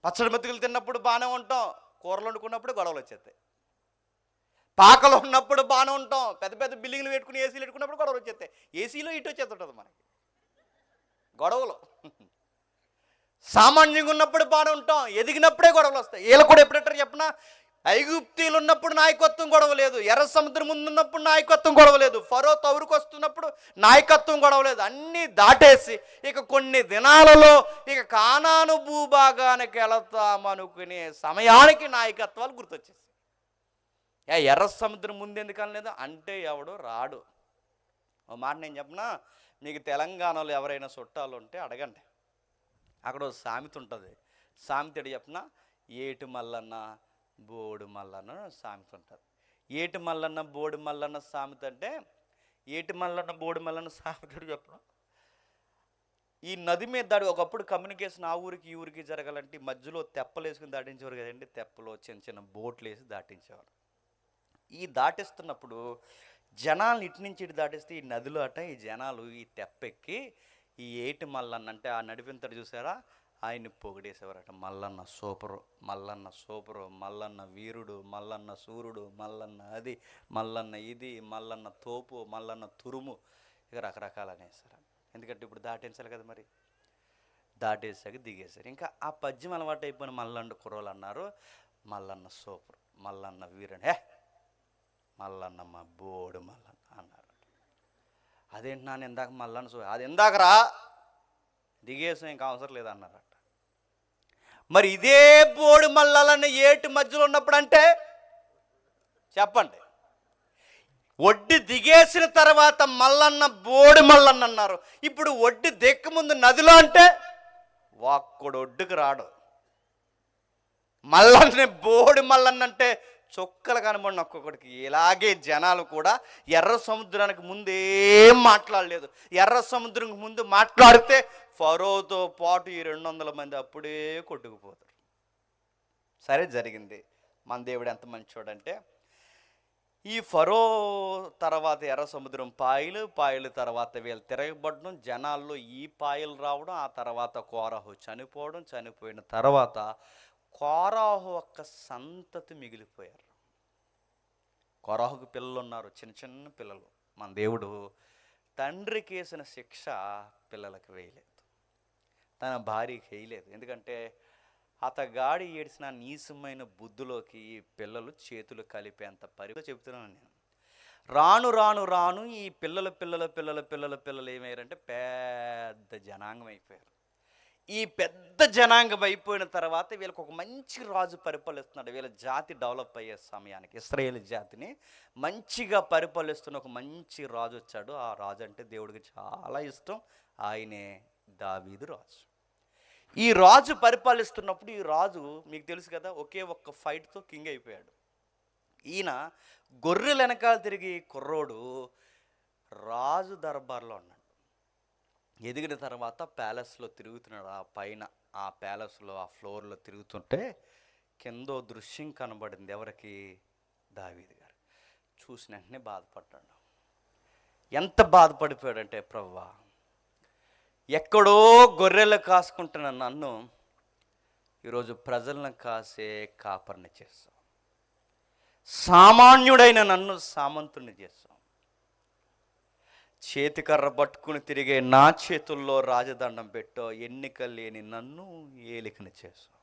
Speaker 1: పచ్చడి మెతుకులు తిన్నప్పుడు బాగానే ఉంటాం, కూరలు వండుకున్నప్పుడు గొడవలు వచ్చేస్తాయి. పాకలు ఉన్నప్పుడు బాగానే ఉంటాం, పెద్ద పెద్ద బిల్డింగ్లు పెట్టుకుని ఏసీలు పెట్టుకున్నప్పుడు గొడవలు వచ్చేస్తాయి. ఏసీలో ఇటు వచ్చేస్తుంటుంది మనకి గొడవలు. సామాన్యంగా ఉన్నప్పుడు బాగానే ఉంటాం, ఎదిగినప్పుడే గొడవలు వస్తాయి. వీళ్ళు కూడా ఎప్పుడంటారు చెప్పినా, ఐగుప్తీలు ఉన్నప్పుడు నాయకత్వం గొడవ లేదు, ఎర్ర సముద్రం ముందు ఉన్నప్పుడు నాయకత్వం గొడవ లేదు, ఫరో తౌరుకు వస్తున్నప్పుడు నాయకత్వం గొడవ లేదు. అన్నీ దాటేసి ఇక కొన్ని దినాలలో ఇక కానాను భూభాగానికి వెళతామనుకునే సమయానికి నాయకత్వాలు గుర్తొచ్చేసి, ఎర్ర సముద్రం ముందు ఎందుకు అనలేదు అంటే ఎవడు రాడు. ఓ మాట నేను చెప్పనా, మీకు తెలంగాణలో ఎవరైనా చుట్టాలు ఉంటే అడగండి, అక్కడ ఒక సామెత ఉంటుంది. సామెత చెప్పనా, ఏటి మల్లన్న బోడు మల్లన్న సామెత ఉంటుంది. ఏటి మల్లన్న బోడు మల్లన్న సామెత అంటే, ఏటి మల్లన్న బోడు మల్లన్న సామెత చెప్పిన, ఈ నది మీద దాడి ఒకప్పుడు కమ్యూనికేషన్ ఆ ఊరికి ఈ ఊరికి జరగాలంటే మధ్యలో తెప్పలు వేసుకుని దాటించేవారు కదండి. తెప్పలో చిన్న చిన్న బోట్లు వేసి దాటించేవారు. ఈ దాటిస్తున్నప్పుడు జనాలు ఇటు నుంచి ఇటు దాటిస్తే ఈ నదిలో అట ఈ జనాలు ఈ తెప్పెక్కి ఈ ఏటి మల్లన్న అంటే ఆ నడిపింతడు చూసారా, ఆయన్ని పొగిడేసేవారట. మల్లన్న సూపరు, మల్లన్న సూపరు, మల్లన్న వీరుడు, మల్లన్న సూర్యుడు, మల్లన్న అది, మల్లన్న ఇది, మల్లన్న తోపు, మల్లన్న తురుము, ఇక రకరకాలు అనేసారు. ఎందుకంటే ఇప్పుడు దాటించాలి కదా, మరి దాటేసాక దిగేశారు. ఇంకా ఆ పద్యం అలవాటు అయిపోయిన మల్లన్న కుర్రోలు అన్నారు, మల్లన్న సూపరు, మల్లన్న వీరుడు, మల్లన్న మా బోడు మల్లన్న అన్నారు. అదేంటి నాన్న ఇందాక మల్లన్న అది ఇందాకరా దిగేసాం, ఇంకా అవసరం లేదన్నారట. మరి ఇదే బోడి మల్లన్న ఏటి మధ్యలో ఉన్నప్పుడు అంటే చెప్పండి, ఒడ్డు దిగేసిన తర్వాత మల్లన్న బోడి మల్లన్న అన్నారు. ఇప్పుడు ఒడ్డు దిక్క ముందు నదిలో అంటే ఒక్కడు ఒడ్డుకు రాడు. మల్లన్న బోడి మల్లన్న అంటే చుక్కలు కనబడిన ఒక్కొక్కడికి. ఇలాగే జనాలు కూడా ఎర్ర సముద్రానికి ముందేం మాట్లాడలేదు. ఎర్ర సముద్రం ముందు మాట్లాడితే ఫరోతో పాటు ఈ 200 మంది అప్పుడే కొట్టుకుపోతారు. సరే, జరిగింది. మన దేవుడు ఎంత మంచోడంటే, ఈ ఫరో తర్వాత ఎర్ర సముద్రం పాయలు తర్వాత వీళ్ళు తిరగబడడం, జనాల్లో ఈ పాయలు రావడం, ఆ తర్వాత కోరహు చనిపోయిన తర్వాత కోరాహు ఒక్క సంతతి మిగిలిపోయారు. కోరాహుకు పిల్లలు ఉన్నారు, చిన్న చిన్న పిల్లలు. మన దేవుడు తండ్రికి వేసిన శిక్ష పిల్లలకు వేయలేదు, తన భార్యకి వేయలేదు. ఎందుకంటే అతగాడి ఏడిసిన నీచమైన బుద్ధులోకి ఈ పిల్లలు చేతులు కలిపేంత చెప్తున్నాను నేను. రాను ఈ పిల్లలు ఏమయ్యారంటే పెద్ద జనాంగం అయిపోయారు. ఈ పెద్ద జనాంగం అయిపోయిన తర్వాత వీళ్ళకి ఒక మంచి రాజు పరిపాలిస్తున్నాడు. వీళ్ళ జాతి డెవలప్ అయ్యే సమయానికి ఇశ్రాయేల్ జాతిని మంచిగా పరిపాలిస్తున్న ఒక మంచి రాజు వచ్చాడు. ఆ రాజు అంటే దేవుడికి చాలా ఇష్టం. ఆయనే దావీదు రాజు. ఈ రాజు పరిపాలిస్తున్నప్పుడు ఈ రాజు మీకు తెలుసు కదా, ఒకే ఒక్క ఫైట్తో కింగ్ అయిపోయాడు. ఈయన గొర్రెల వెనకాల తిరిగి కుర్రోడు రాజు దర్బార్లో ఉన్నాడు. ఎదిగిన తర్వాత ప్యాలెస్లో తిరుగుతున్నాడు. ఆ పైన ఆ ప్యాలెస్లో ఆ ఫ్లోర్లో తిరుగుతుంటే కిందో దృశ్యం కనబడింది. ఎవరికి? దావీదు గారు. చూసిన వెంటనే బాధపడ్డాడు. ఎంత బాధపడిపోయాడంటే, ప్రభువా, ఎక్కడో గొర్రెలు కాసుకుంటున్న నన్ను ఈరోజు ప్రజలను కాసే కాపరిని చేస్తాం. సామాన్యుడైన నన్ను సామంతుని చేస్తాం. చేతికర్ర పట్టుకుని తిరిగే నా చేతుల్లో రాజదండం పెట్టో, ఎన్నిక లేని నన్ను ఏలికని చేసావు.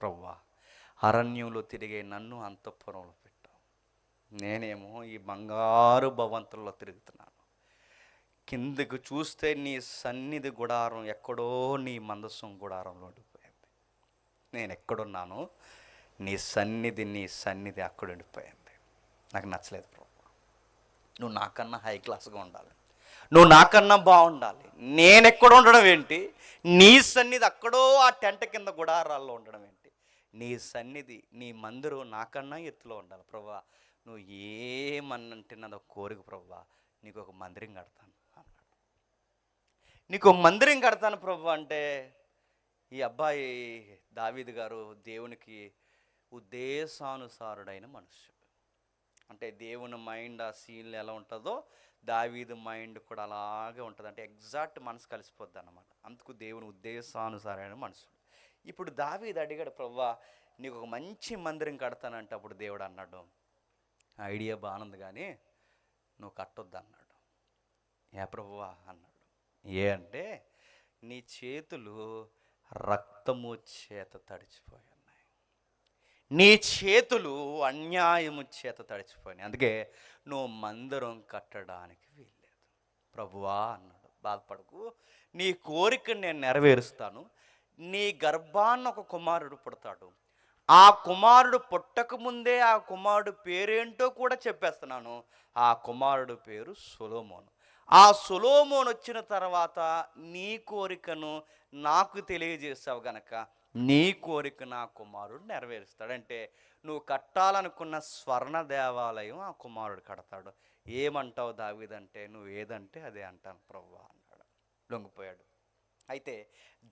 Speaker 1: ప్రభువా, అరణ్యంలో తిరిగే నన్ను అంతఃపురంలో పెట్టావు. నేనేమో ఈ బంగారు భవంతుల్లో తిరుగుతున్నాను. కిందకు చూస్తే నీ సన్నిధి గుడారం ఎక్కడో నీ మందసం గుడారంలో ఉండిపోయింది. నేను ఎక్కడున్నాను, నీ సన్నిధి అక్కడ ఉండిపోయింది. నాకు నచ్చలేదు ప్రభు. నువ్వు నాకన్నా హై క్లాస్గా ఉండాలి, నువ్వు నాకన్నా బాగుండాలి. నేను ఎక్కడ ఉండడం ఏంటి, నీ సన్నిధి అక్కడో ఆ టెంట కింద గుడారాల్లో ఉండడం ఏంటి? నీ సన్నిధి, నీ మందిరం నాకన్నా ఎత్తులో ఉండాలి. ప్రభువా, నువ్వు ఏమన్నంటే నాది ఒక కోరిక ప్రభువా, నీకు ఒక మందిరం కడతాను అన్నాడు. నీకు ఒక మందిరం కడతాను ప్రభు అంటే, ఈ అబ్బాయి దావీదు గారు దేవునికి ఉద్దేశానుసారుడైన మనుష్యుడు. అంటే దేవుని మైండ్ ఆ సీన్లు ఎలా ఉంటుందో దావీదు మైండ్ కూడా అలాగే ఉంటుంది. అంటే ఎగ్జాక్ట్ మనసు కలిసిపోద్ది అన్నమాట. అందుకు దేవుని ఉద్దేశానుసారమైన మనుషుడు. ఇప్పుడు దావీదు అడిగాడు, ప్రభువా, నీకు ఒక మంచి మందిరం కడతానంటే అప్పుడు దేవుడు అన్నాడు, ఐడియా బాగుంది కానీ నువ్వు కట్టొద్దు అన్నాడు. ఏ ప్రభువా అన్నాడు. ఏ అంటే, నీ చేతులు రక్తము చేత తడిచిపోయాయి, నీ చేతులు అన్యాయము చేత తడిచిపోయినాయి, అందుకే నువ్వు మందిరం కట్టడానికి వీల్లేదు. ప్రభువా అన్నాడు, బాధపడకు, నీ కోరికను నేను నెరవేరుస్తాను. నీ గర్భాన్న ఒక కుమారుడు పుడతాడు. ఆ కుమారుడు పుట్టకముందే ఆ కుమారుడు పేరేంటో కూడా చెప్పేస్తున్నాను. ఆ కుమారుడు పేరు సొలొమోను. ఆ సొలొమోను వచ్చిన తర్వాత నీ కోరికను నాకు తెలియజేసావు గనక నీ కోరిక నా కుమారుడు నెరవేరుస్తాడంటే, నువ్వు కట్టాలనుకున్న స్వర్ణ దేవాలయం ఆ కుమారుడు కడతాడు. ఏమంటావు దావీదంటే, నువ్వు ఏదంటే అదే అంటాను ప్రభువా అన్నాడు. లొంగిపోయాడు. అయితే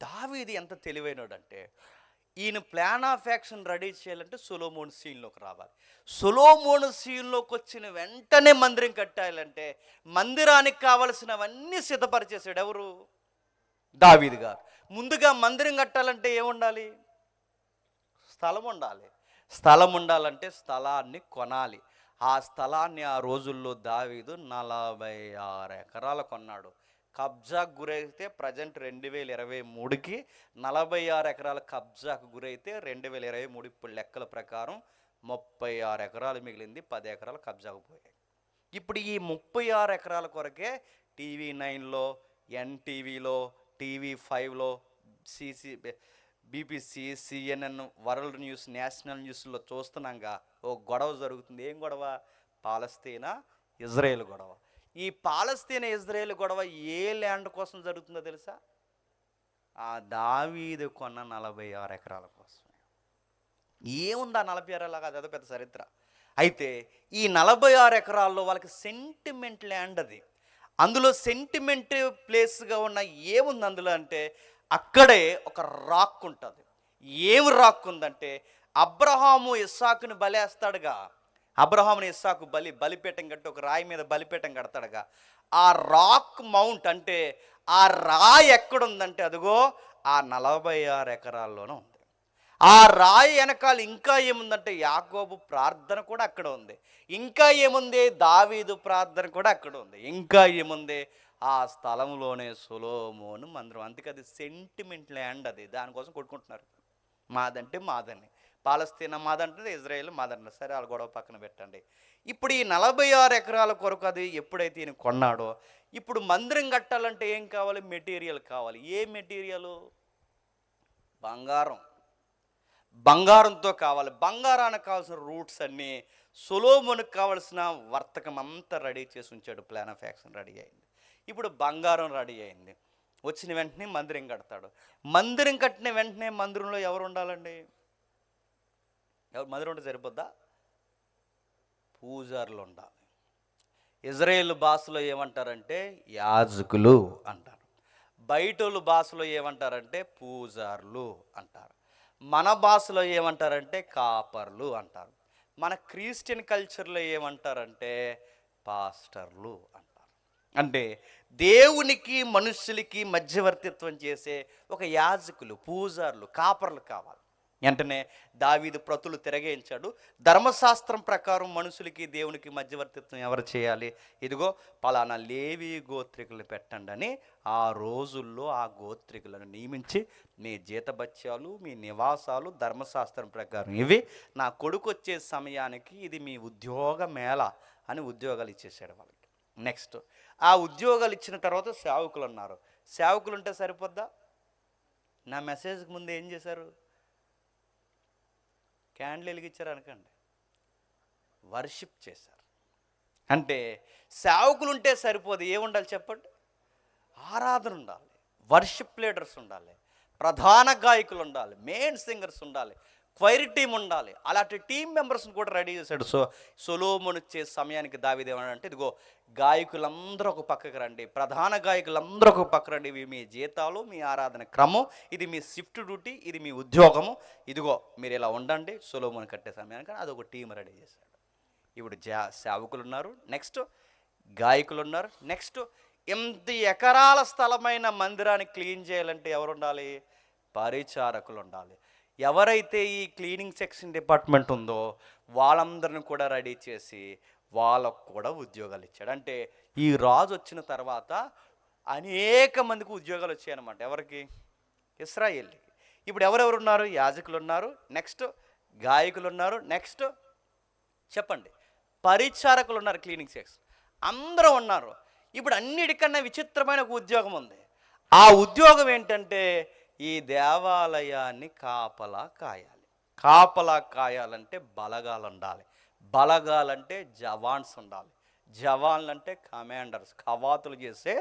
Speaker 1: దావీదు ఎంత తెలివైనడంటే, ఈయన ప్లాన్ ఆఫ్ యాక్షన్ రెడీ చేయాలంటే సొలొమోను సీన్లోకి రావాలి. సొలొమోను సీన్లోకి వచ్చిన వెంటనే మందిరం కట్టాలంటే మందిరానికి కావలసినవన్నీ సిద్ధపరిచేసాడు. ఎవరు? దావీదు గారు. ముందుగా మందిరం కట్టాలంటే ఏముండాలి? స్థలం ఉండాలి. స్థలం ఉండాలంటే స్థలాన్ని కొనాలి. ఆ స్థలాన్ని ఆ రోజుల్లో దావీదు 46 ఎకరాలు కొన్నాడు. కబ్జాకు గురైతే ప్రజెంట్ 2023కి 46 ఎకరాల కబ్జాకు గురైతే 2023 ఇప్పుడు లెక్కల ప్రకారం 36 ఎకరాలు మిగిలింది, 10 ఎకరాలు కబ్జాకు పోయాయి. ఇప్పుడు ఈ 36 ఎకరాల కొరకే టీవీ 9లో, ఎన్టీవీలో, టీవీ 5లో, సిసి BBC, CNN, world news, national న్యూస్లో చూస్తున్నాంగా ఓ గొడవ జరుగుతుంది. ఏం గొడవ? పాలస్తీనా ఇజ్రాయేల్ గొడవ. ఈ పాలస్తీనా ఇజ్రాయేల్ గొడవ ఏ ల్యాండ్ కోసం జరుగుతుందో తెలుసా? ఆ దావీదు కొన్న 46 ఎకరాల కోసం. ఏముంది ఆ 46 కాదు, అదో పెద్ద చరిత్ర. అయితే ఈ 46 ఎకరాల్లో వాళ్ళకి సెంటిమెంట్ ల్యాండ్ అది. అందులో సెంటిమెంట్ ప్లేస్గా ఉన్న ఏముంది అందులో అంటే, అక్కడే ఒక రాక్ ఉంటుంది. ఏమి రాక్ ఉందంటే, అబ్రహాము ఇస్సాకుని బలేస్తాడుగా, అబ్రహాముని ఇస్సాకు బలిపీఠం కట్టి ఒక రాయి మీద బలిపీఠం కడతాడుగా, ఆ రాక్ మౌంట్ అంటే ఆ రాయి ఎక్కడుందంటే అదిగో ఆ 46 ఎకరాల్లోనే ఉంది. ఆ రాయి వెనకాల ఇంకా ఏముందంటే యాకోబు ప్రార్థన కూడా అక్కడ ఉంది. ఇంకా ఏముంది? దావీదు ప్రార్థన కూడా అక్కడ ఉంది. ఇంకా ఏముంది? ఆ స్థలంలోనే సొలొమోను మందిరం. అందుకే అది సెంటిమెంట్ ల్యాండ్. అది దానికోసం కొట్టుకుంటున్నారు. మాదంటే మాదని, పాలస్తీనా మాదంటే ఇజ్రాయేల్ మాదంటే. సరే, వాళ్ళ గొడవ పక్కన పెట్టండి. ఇప్పుడు ఈ 46 ఎకరాల కొరకు అది ఎప్పుడైతే ఈయన కొన్నాడో, ఇప్పుడు మందిరం కట్టాలంటే ఏం కావాలి? మెటీరియల్ కావాలి. ఏ మెటీరియల్? బంగారం. బంగారంతో కావాలి. బంగారానికి కావాల్సిన రూట్స్ అన్నీ సొలొమోనుకు కావాల్సిన వర్తకం అంతా రెడీ చేసి ఉంచాడు. ప్లాన్ ఆఫ్ యాక్షన్ రెడీ అయింది. ఇప్పుడు బంగారం రెడీ అయింది. వచ్చిన వెంటనే మందిరం కడతాడు. మందిరం కట్టిన వెంటనే మందిరంలో ఎవరు ఉండాలండి? మందిరం ఉంటే సరిపోద్దా? పూజారులు ఉండాలి. ఇజ్రాయేల్ భాషలో ఏమంటారంటే యాజకులు అంటారు. బయటోళ్ళు భాషలో ఏమంటారంటే పూజారులు అంటారు. మన భాషలో ఏమంటారంటే కాపర్లు అంటారు. మన క్రిస్టియన్ కల్చర్లో ఏమంటారంటే పాస్టర్లు అంటారు. అంటే దేవునికి మనుషులకి మధ్యవర్తిత్వం చేసే ఒక యాజకులు, పూజారులు, కాపర్లు కావాలి. వెంటనే దావీదు ప్రతులు తిరగేయించాడు. ధర్మశాస్త్రం ప్రకారం మనుషులకి దేవునికి మధ్యవర్తిత్వం ఎవరు చేయాలి? ఇదిగో పలానా లేవి గోత్రికులు పెట్టండి అని ఆ రోజుల్లో ఆ గోత్రికులను నియమించి, మీ జీతభత్యాలు, మీ నివాసాలు ధర్మశాస్త్రం ప్రకారం ఇవి, నా కొడుకు వచ్చే సమయానికి ఇది మీ ఉద్యోగ మేళ అని ఉద్యోగాలు ఇచ్చేసాడు వాళ్ళకి. నెక్స్ట్ ఆ ఉద్యోగాలు ఇచ్చిన తర్వాత సేవకులు ఉన్నారు. సేవకులు ఉంటే సరిపోద్దా? నా మెసేజ్కి ముందు ఏం చేశారు? క్యాండిల్ వెలిగించారు అనకండి, వర్షిప్ చేశారు. అంటే సేవకులు ఉంటే సరిపోదు. ఏముండాలి చెప్పండి? ఆరాధన ఉండాలి, వర్షిప్ లీడర్స్ ఉండాలి, ప్రధాన గాయకులు ఉండాలి, మెయిన్ సింగర్స్ ఉండాలి, క్వైర్ టీం ఉండాలి. అలాంటి టీం మెంబర్స్ని కూడా రెడీ చేశాడు. సొలొమోను వచ్చే సమయానికి దావీదు ఏమన్నాడంటే, ఇదిగో గాయకులందరూ ఒక పక్కకు రండి, ప్రధాన గాయకులందరూ ఒక పక్క రండి, ఇవి మీ జీతాలు, మీ ఆరాధన క్రమం, ఇది మీ షిఫ్ట్ డ్యూటీ, ఇది మీ ఉద్యోగము, ఇదిగో మీరు ఇలా ఉండండి. సొలొమోను కట్టే సమయానికి అదొక టీం రెడీ చేశాడు. ఇప్పుడు సేవకులు ఉన్నారు, నెక్స్ట్ గాయకులు ఉన్నారు, నెక్స్ట్ ఎంత ఎకరాల స్థలమైన మందిరాన్ని క్లీన్ చేయాలంటే ఎవరు ఉండాలి? పరిచారకులు ఉండాలి. ఎవరైతే ఈ క్లీనింగ్ సెక్షన్ డిపార్ట్మెంట్ ఉందో వాళ్ళందరిని కూడా రెడీ చేసి వాళ్ళకు కూడా ఉద్యోగాలు ఇచ్చాడు. అంటే ఈ రాజు వచ్చిన తర్వాత అనేక మందికి ఉద్యోగాలు వచ్చాయన్నమాట. ఎవరికి? ఇశ్రాయేలుకి. ఇప్పుడు ఎవరెవరు ఉన్నారు? యాజకులు ఉన్నారు, నెక్స్ట్ గాయకులు ఉన్నారు, నెక్స్ట్ చెప్పండి పరిచారకులు ఉన్నారు, క్లీనింగ్ సెక్షన్ అందరూ ఉన్నారు. ఇప్పుడు అన్నిటికన్నా విచిత్రమైన ఒక ఉద్యోగం ఉంది. ఆ ఉద్యోగం ఏంటంటే ఈ దేవాలయాన్ని కాపలా కాయాలి. కాపలా కాయాలంటే బలగాలు ఉండాలి. బలగాలంటే జవాన్స్ ఉండాలి. జవాన్లు అంటే కమాండర్స్, కవాతులు చేసే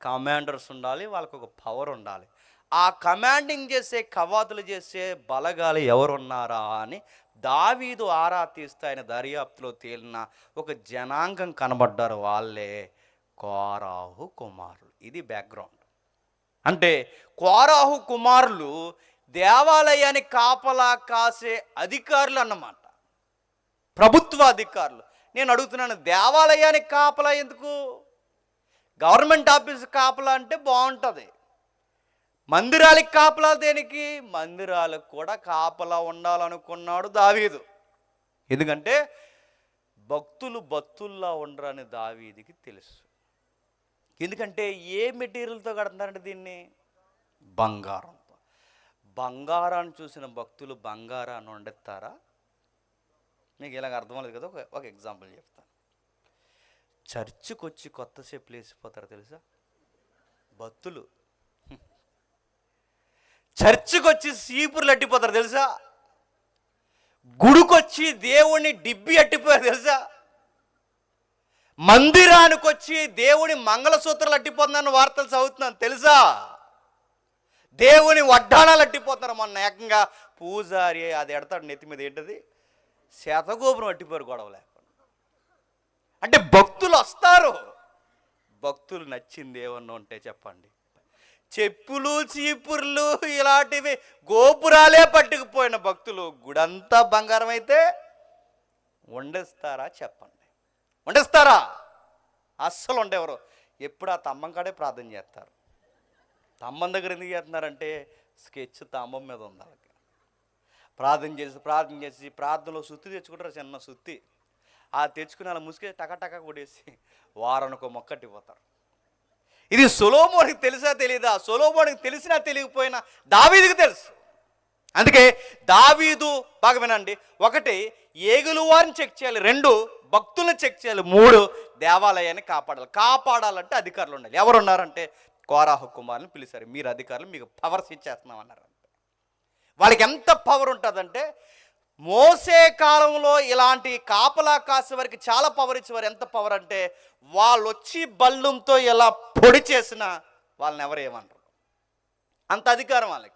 Speaker 1: కమాండర్స్ ఉండాలి. వాళ్ళకు ఒక పవర్ ఉండాలి. ఆ కమాండింగ్ చేసే, కవాతులు చేసే బలగాలు ఎవరున్నారా అని దావీదు ఆరా తీస్తే ఆయన దర్యాప్తులో తేలిన ఒక జనాంగం కనబడ్డారు. వాళ్ళే కోరాహు కుమారులు. ఇది బ్యాక్గ్రౌండ్. అంటే కోరాహు కుమారులు దేవాలయాన్ని కాపలా కాసే అధికారులు అన్నమాట, ప్రభుత్వ అధికారులు. నేను అడుగుతున్నాను, దేవాలయానికి కాపలా ఎందుకు? గవర్నమెంట్ ఆఫీస్ కాపలా అంటే బాగుంటుంది. మందిరాలకు కాపలా దేనికి? మందిరాలకు కూడా కాపలా ఉండాలనుకున్నాడు దావీదు. ఎందుకంటే భక్తులు భక్తుల్లా ఉండరని దావీదుకి తెలుసు. ఎందుకంటే ఏ మెటీరియల్తో కడుతున్నారంటే దీన్ని? బంగారంతో. బంగారాన్ని చూసిన భక్తులు బంగారాన్ని వండెత్తారా? మీకు ఇలాగ అర్థం లేదు కదా. ఒక ఎగ్జాంపుల్ చెప్తాను. చర్చికి వచ్చి కొత్త చెప్పులు వేసిపోతారు తెలుసా భక్తులు. చర్చికి వచ్చి సీపుర్లు అట్టిపోతారు తెలుసా? గుడికొచ్చి దేవుణ్ణి డిబ్బి అట్టిపోయారు తెలుసా? మందిరానికి వచ్చి దేవుని మంగళసూత్రాలు అట్టిపోతున్నాను వార్తలు చదువుతున్నాను తెలుసా? దేవుని వడ్డాణాలు అట్టిపోతున్నారు. మొన్న ఏకంగా పూజారి అది ఎడతాడు నెత్తి మీద, ఏంటది, శతగోపురం అట్టిపోయారు గొడవ లేకుండా. అంటే భక్తులు వస్తారు, భక్తులు నచ్చింది ఏమన్నా ఉంటే చెప్పండి. చెప్పులు చీపుర్లు ఇలాంటివి గోపురాలే పట్టుకుపోయిన భక్తులు గుడంతా బంగారం అయితే వండేస్తారా చెప్పండి? వండేస్తారా? అస్సలు ఉండేవారు. ఎప్పుడు ఆ తమ్మం కాడే ప్రార్థన చేస్తారు. తమ్మం దగ్గర ఎందుకు చేస్తున్నారంటే స్కెచ్ తమ్మం మీద ఉంది వాళ్ళకి. ప్రార్థన చేసి ప్రార్థనలో సుత్తి తెచ్చుకుంటారు, చిన్న సుత్తి. ఆ తెచ్చుకుని అలా ముసుకే టకటక కొడేసి వారానికి మొక్కట్టిపోతారు. ఇది సొలొమోనుకి తెలుసా తెలీదా? సొలొమోనుకి తెలిసినా తెలియకపోయినా దావీదుకి తెలుసు. అందుకే దావీదు, బాగా వినండి, 1 ఏగులు వారిని చెక్ చేయాలి, 2 భక్తులను చెక్ చేయాలి, 3 దేవాలయాన్ని కాపాడాలి. కాపాడాలంటే అధికారులు ఉండాలి. ఎవరున్నారంటే కోరాహు కుమారుని పిలిచారు. మీరు అధికారులు, మీకు పవర్స్ ఇచ్చేస్తున్నాం అన్నారు. వాళ్ళకి ఎంత పవర్ ఉంటుందంటే మోసే కాలంలో ఇలాంటి కాపలా కాసే వారికి చాలా పవర్ ఇచ్చేవారు. ఎంత పవర్ అంటే వాళ్ళు వచ్చి బల్లంతో ఇలా పొడి చేసినా వాళ్ళని ఎవరు ఏమనరు, అంత అధికారం వాళ్ళకి.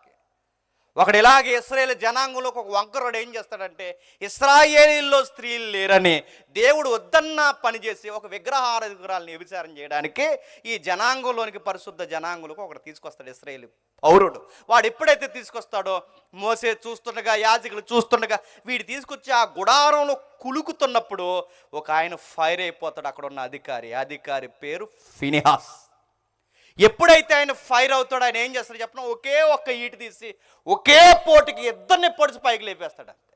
Speaker 1: ఒకడు ఇలాగే ఇశ్రాయేలు జనాంగంలో ఒక వంకరోడు ఏం చేస్తాడంటే, ఇశ్రాయేలీల్లో స్త్రీలు లేరని దేవుడు వద్దన్న పని చేసి ఒక విగ్రహారాధికురాలను వ్యభిచారం చేయడానికి ఈ జనాంగంలోనికి, పరిశుద్ధ జనాంగంలోకి ఒకటి తీసుకొస్తాడు ఇశ్రాయేలు పౌరుడు. వాడు ఎప్పుడైతే తీసుకొస్తాడో మోసే చూస్తుండగా, యాజకులు చూస్తుండగా, వీడు తీసుకొచ్చి ఆ గుడారంలో కులుకుతున్నప్పుడు ఒక ఆయన ఫైర్ అయిపోతాడు. అక్కడ ఉన్న అధికారి పేరు ఫినిహాస్. ఎప్పుడైతే ఆయన ఫైర్ అవుతాడో ఆయన ఏం చేస్తాడు చెప్పిన, ఒకే ఒక్క ఈటు తీసి ఒకే పోటుకి ఇద్దరిని పొడిచి పైకి లేపేస్తాడు, అంతే,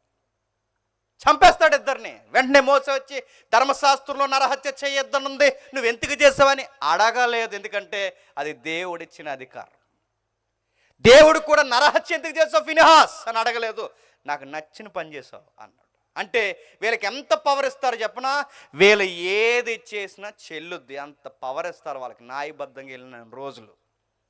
Speaker 1: చంపేస్తాడు ఇద్దరిని. వెంటనే మోసే వచ్చి ధర్మశాస్త్రంలో నరహత్య చేయొద్దనుంది, నువ్వు ఎందుకు చేసావని అడగలేదు. ఎందుకంటే అది దేవుడిచ్చిన అధికారం. దేవుడు కూడా నరహత్య ఎందుకు చేసావు ఫినిహాస్ అని అడగలేదు, నాకు నచ్చిన పని చేసావు అన్నాడు. అంటే వీళ్ళకి ఎంత పవర్ ఇస్తారు చెప్పనా? వీళ్ళు ఏది చేసినా చెల్లుద్ది, అంత పవర్ ఇస్తారు వాళ్ళకి న్యాయబద్ధంగా వెళ్ళిన రోజులు.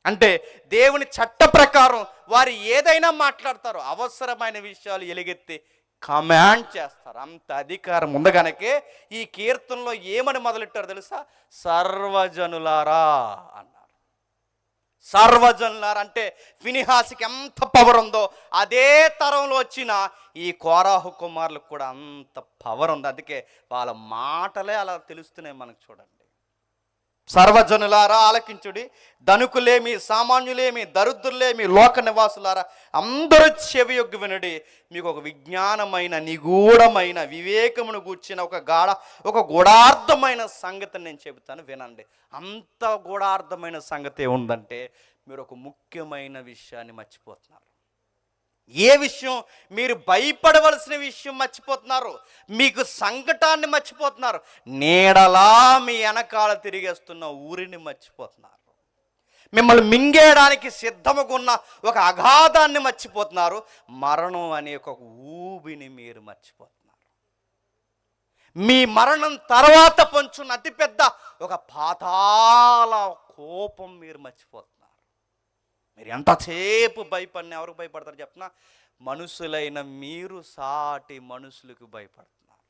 Speaker 1: అంటే దేవుని చట్ట ప్రకారం వారు ఏదైనా మాట్లాడతారు, అవసరమైన విషయాలు ఎలుగెత్తి కమాండ్ చేస్తారు, అంత అధికారం ఉంది కనుకే ఈ కీర్తనలో ఏమని మొదలెట్టారు తెలుసా? సర్వజనులారా అన్నారు. సర్వజనులారా అంటే ఫినిహాస్కి ఎంత పవర్ ఉందో అదే తరంలో వచ్చిన ఈ కోరాహు కుమారులకు కూడా అంత పవర్ ఉంది. అందుకే వాళ్ళ మాటలే అలా తెలుస్తున్నాయి మనకు. చూడండి, సర్వజనులారా ఆలకించుడి, ధనుకులేమి, సామాన్యులేమి, దరిద్రులేమి, లోక నివాసులారా అందరూ చెవియొగ్గు వినుడి. మీకు ఒక విజ్ఞానమైన, నిగూఢమైన, వివేకమును గూర్చిన ఒక గూఢార్థమైన సంగతిని నేను చెబుతాను, వినండి. అంత గూఢార్థమైన సంగతి ఏముందంటే మీరు ఒక ముఖ్యమైన విషయాన్ని మర్చిపోతున్నారు. ఏ విషయం? మీరు భయపడవలసిన విషయం మర్చిపోతున్నారు, మీకు సంకటాన్ని మర్చిపోతున్నారు, నీడలా మీ వెనకాల తిరిగేస్తున్న ఊరిని మర్చిపోతున్నారు, మిమ్మల్ని మింగేయడానికి సిద్ధముగా ఉన్న ఒక అగాధాన్ని మర్చిపోతున్నారు, మరణం అనే ఒక ఊబిని మీరు మర్చిపోతున్నారు, మీ మరణం తర్వాత పొంచున్న అతిపెద్ద ఒక పాతాళ కోపం మీరు మర్చిపోతున్నారు. మీరు ఎంతసేపు భయపడిన ఎవరికి భయపడతారు చెప్పిన? మనుషులైన మీరు సాటి మనుషులకు భయపడుతున్నారు.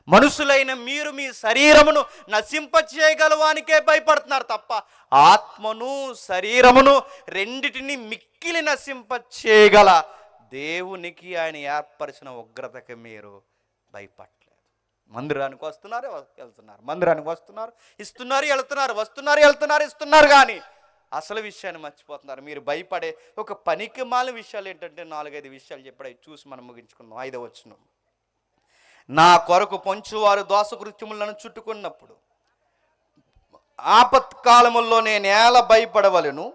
Speaker 1: మనుషులైన మీరు మీ శరీరమును నశింపచేయగలవానికే భయపడుతున్నారు తప్ప ఆత్మను శరీరమును రెండిటిని మిక్కిలి నశింపచేయగల దేవునికి, ఆయన ఏర్పరిచిన ఉగ్రతకి మీరు భయపడలేదు. మందిరానికి వస్తున్నారు, వెళ్తున్నారు, మందిరానికి వస్తున్నారు, ఇస్తున్నారు, వెళ్తున్నారు, వస్తున్నారు, వెళ్తున్నారు, ఇస్తున్నారు, కానీ అసలు విషయాన్ని మర్చిపోతున్నారు. మీరు భయపడే ఒక పనికిమాలిన విషయాలు ఏంటంటే 4-5 విషయాలు చెప్పాడు, చూసి మనం ముగించుకుందాం. 5వ వచనం, నా కొరకు పొంచువారు దోషకృత్యములను చుట్టుకున్నప్పుడు ఆపత్కాలముల్లో నేను ఎలా భయపడవలను?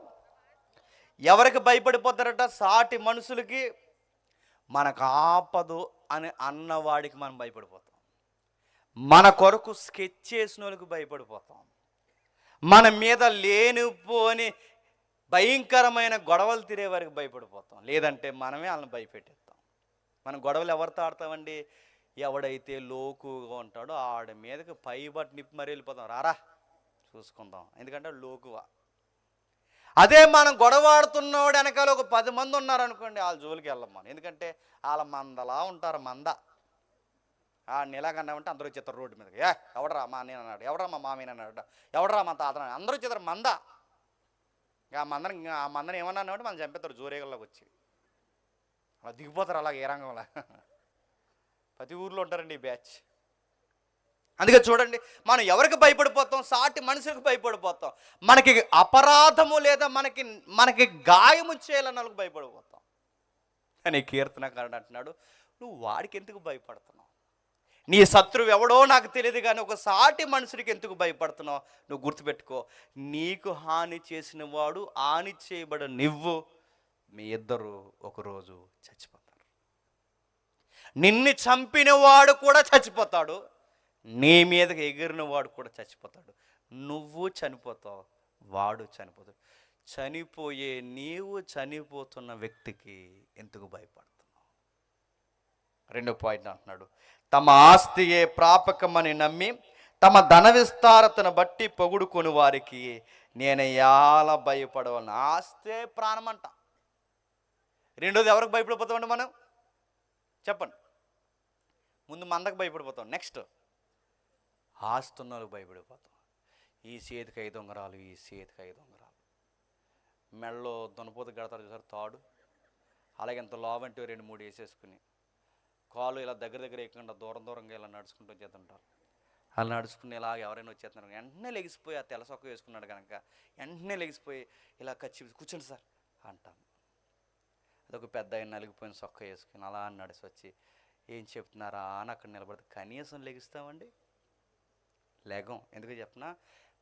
Speaker 1: ఎవరికి భయపడిపోతారట? సాటి మనుషులకి. మనకు ఆపదు అని అన్నవాడికి మనం భయపడిపోతాం, మన కొరకు స్కెచ్ చేసిన వాళ్ళకి భయపడిపోతాం, మన మీద లేనిపోని భయంకరమైన గొడవలు తిరే వారికి భయపడిపోతాం, లేదంటే మనమే వాళ్ళని భయపెట్టేస్తాం. మనం గొడవలు ఎవరితో ఆడతామండి? ఎవడైతే లోకుగా ఉంటాడో ఆడ మీదకి పైబట్టి నిప్పి మరీ వెళ్ళిపోతాం, రారా చూసుకుందాం, ఎందుకంటే లోకువ. అదే మనం గొడవాడుతున్నవాడు వెనకాల ఒక 10 మంది ఉన్నారనుకోండి, వాళ్ళ జోలికి వెళ్ళం మనం. ఎందుకంటే వాళ్ళ మందలా ఉంటారు, మంద. ఇలాగన్నామంటే అందరూ వచ్చేస్తారు రోడ్డు మీదకి. ఎవడరా మా నేను అన్నాడు, ఎవడరా మా మామయ్య అన్నాడు, ఎవడరా మా తాత అన్నాడు, అందరూ వచ్చేస్తారు మంద. ఆ మందని ఏమన్నా అన్నామంటే మనం చంపేస్తారు జోరేగల్లోకి వచ్చి. అలా దిగిపోతారు అలాగే ఏ రంగంలో. ప్రతి ఊర్లో ఉంటారండి ఈ బ్యాచ్. అందుకే చూడండి, మనం ఎవరికి భయపడిపోతాం? సాటి మనుషులకు భయపడిపోతాం. మనకి అపరాధము లేదా మనకి గాయము చేయాలని వాళ్ళకి భయపడిపోతాం. కానీ కీర్తనకారుడు అంటున్నాడు, నువ్వు వాడికి ఎందుకు భయపడుతున్నావు? నీ శత్రువు ఎవడో నాకు తెలియదు, కానీ ఒక సాటి మనుషుడికి ఎందుకు భయపడుతున్నావు? నువ్వు గుర్తుపెట్టుకో, నీకు హాని చేసిన వాడు, హాని చేయబడ నువ్వు, మీ ఇద్దరు ఒకరోజు చచ్చిపోతారు. నిన్ను చంపిన వాడు కూడా చచ్చిపోతాడు, నీ మీదకి ఎగిరిన వాడు కూడా చచ్చిపోతాడు. నువ్వు చనిపోతావు, వాడు చనిపోతాడు. చనిపోయే నీవు చనిపోతున్న వ్యక్తికి ఎందుకు భయపడుతున్నావు? 2వ పాయింట్ అంటున్నాడు, తమ ఆస్తియే ప్రాపకమని నమ్మి తమ ధన విస్తారతను బట్టి పొగుడుకొని వారికి నేను ఎలా భయపడవలను. ఆస్తే ప్రాణం అంట. రెండోది ఎవరికి భయపడిపోతామండి మనం? చెప్పండి. ముందు మందకు భయపడిపోతాం, నెక్స్ట్ ఆస్తున్నోళ్ళకి భయపడిపోతాం. ఈ చేతికి 5 ఉంగరాలు, ఈ చేతికి 5 ఉంగరాలు, మెడలో దునపోతు కడతారు చూసారు తాడు, అలాగే ఎంత లావంటే 2-3 వేసేసుకుని, కాలు ఇలా దగ్గర ఎక్కకుండా దూరంగా ఇలా నడుచుకుంటూ వచ్చేస్తుంటారు. అలా నడుచుకుని ఇలా ఎవరైనా వచ్చేస్తున్నారు, వెంటనే లెగిసిపోయి ఆ తెల్ల సొక్క వేసుకున్నాడు కనుక వెంటనే లెగిసిపోయి ఇలా కూర్చోండి సార్ అంటాం. అదొక పెద్ద ఆయన నలిగిపోయిన సొక్క వేసుకుని అలా నడిచి వచ్చి ఏం చెప్తున్నారా అని అక్కడ నిలబడితే కనీసం లెగిస్తామండి? లేగం. ఎందుకు చెప్పినా,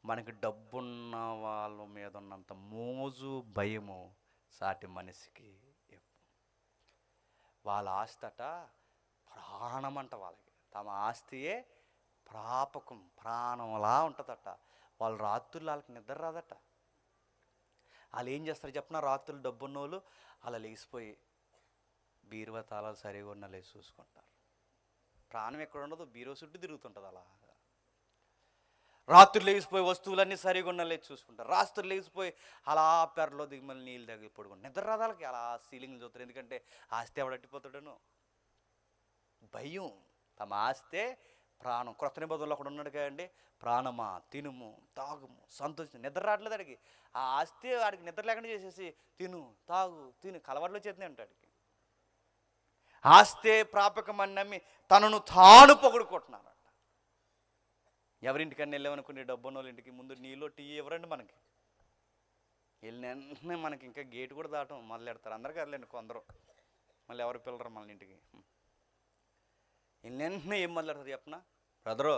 Speaker 1: మనకి డబ్బున్న వాళ్ళ మీద ఉన్నంత మోజు భయము సాటి మనిషికి. వాళ్ళ ఆస్తట ప్రాణమంట. వాళ్ళకి తమ ఆస్తియే ప్రాపకం, ప్రాణంలా ఉంటుందట. వాళ్ళు రాత్రులు వాళ్ళకి నిద్ర రాదట. వాళ్ళు ఏం చేస్తారు చెప్పిన, రాత్రులు డబ్బున్నోళ్ళు అలా లేచిపోయి బీరువా తాళాలు సరిగా ఉన్న లేచి చూసుకుంటారు. ప్రాణం ఎక్కడ ఉండదు, బీరువా చుట్టూ తిరుగుతుంటుంది. అలా రాత్రులు లేచిపోయి వస్తువులన్నీ సరిగా ఉన్న లేచి చూసుకుంటారు. రాత్రులు లేచిపోయి అలా పెరలో దిగుమని నీళ్ళు తగ్గి పడుకుంటారు. నిద్ర రాదాలకి అలా సీలింగ్లు చూస్తారు. ఎందుకంటే ఆస్తి ఎవడట్టిపోతాడను భయం. తమ ఆస్తే ప్రాణం. క్రొత్త నిబంధనలో అక్కడ ఉన్నాడు కదండి, ప్రాణమా తినుము తాగుము సంతోషం. నిద్ర రావట్లేదు అడిగి, ఆ ఆస్తి వాడికి నిద్ర లేకుండా చేసేసి తిను తాగు తిను కలవాట్లో చేతనే ఉంటాడు. ఆస్తే ప్రాపకమని నమ్మి తనను తాను పొగుడుకుంటున్నారట. ఎవరింటికన్నా వెళ్ళామనుకునే డబ్బున్న వాళ్ళ ఇంటికి ముందు నీలో టీ ఎవరండి మనకి? వెళ్ళిన మనకి ఇంకా గేటు కూడా దాటం మొదలు పెడతారు. అందరికీ వెళ్ళండి, కొందరు మళ్ళీ ఎవరు పిల్లరు మన ఇంటికి. వెళ్ళిన ఏం మొదలెడతారు చెప్పనా, బ్రదరు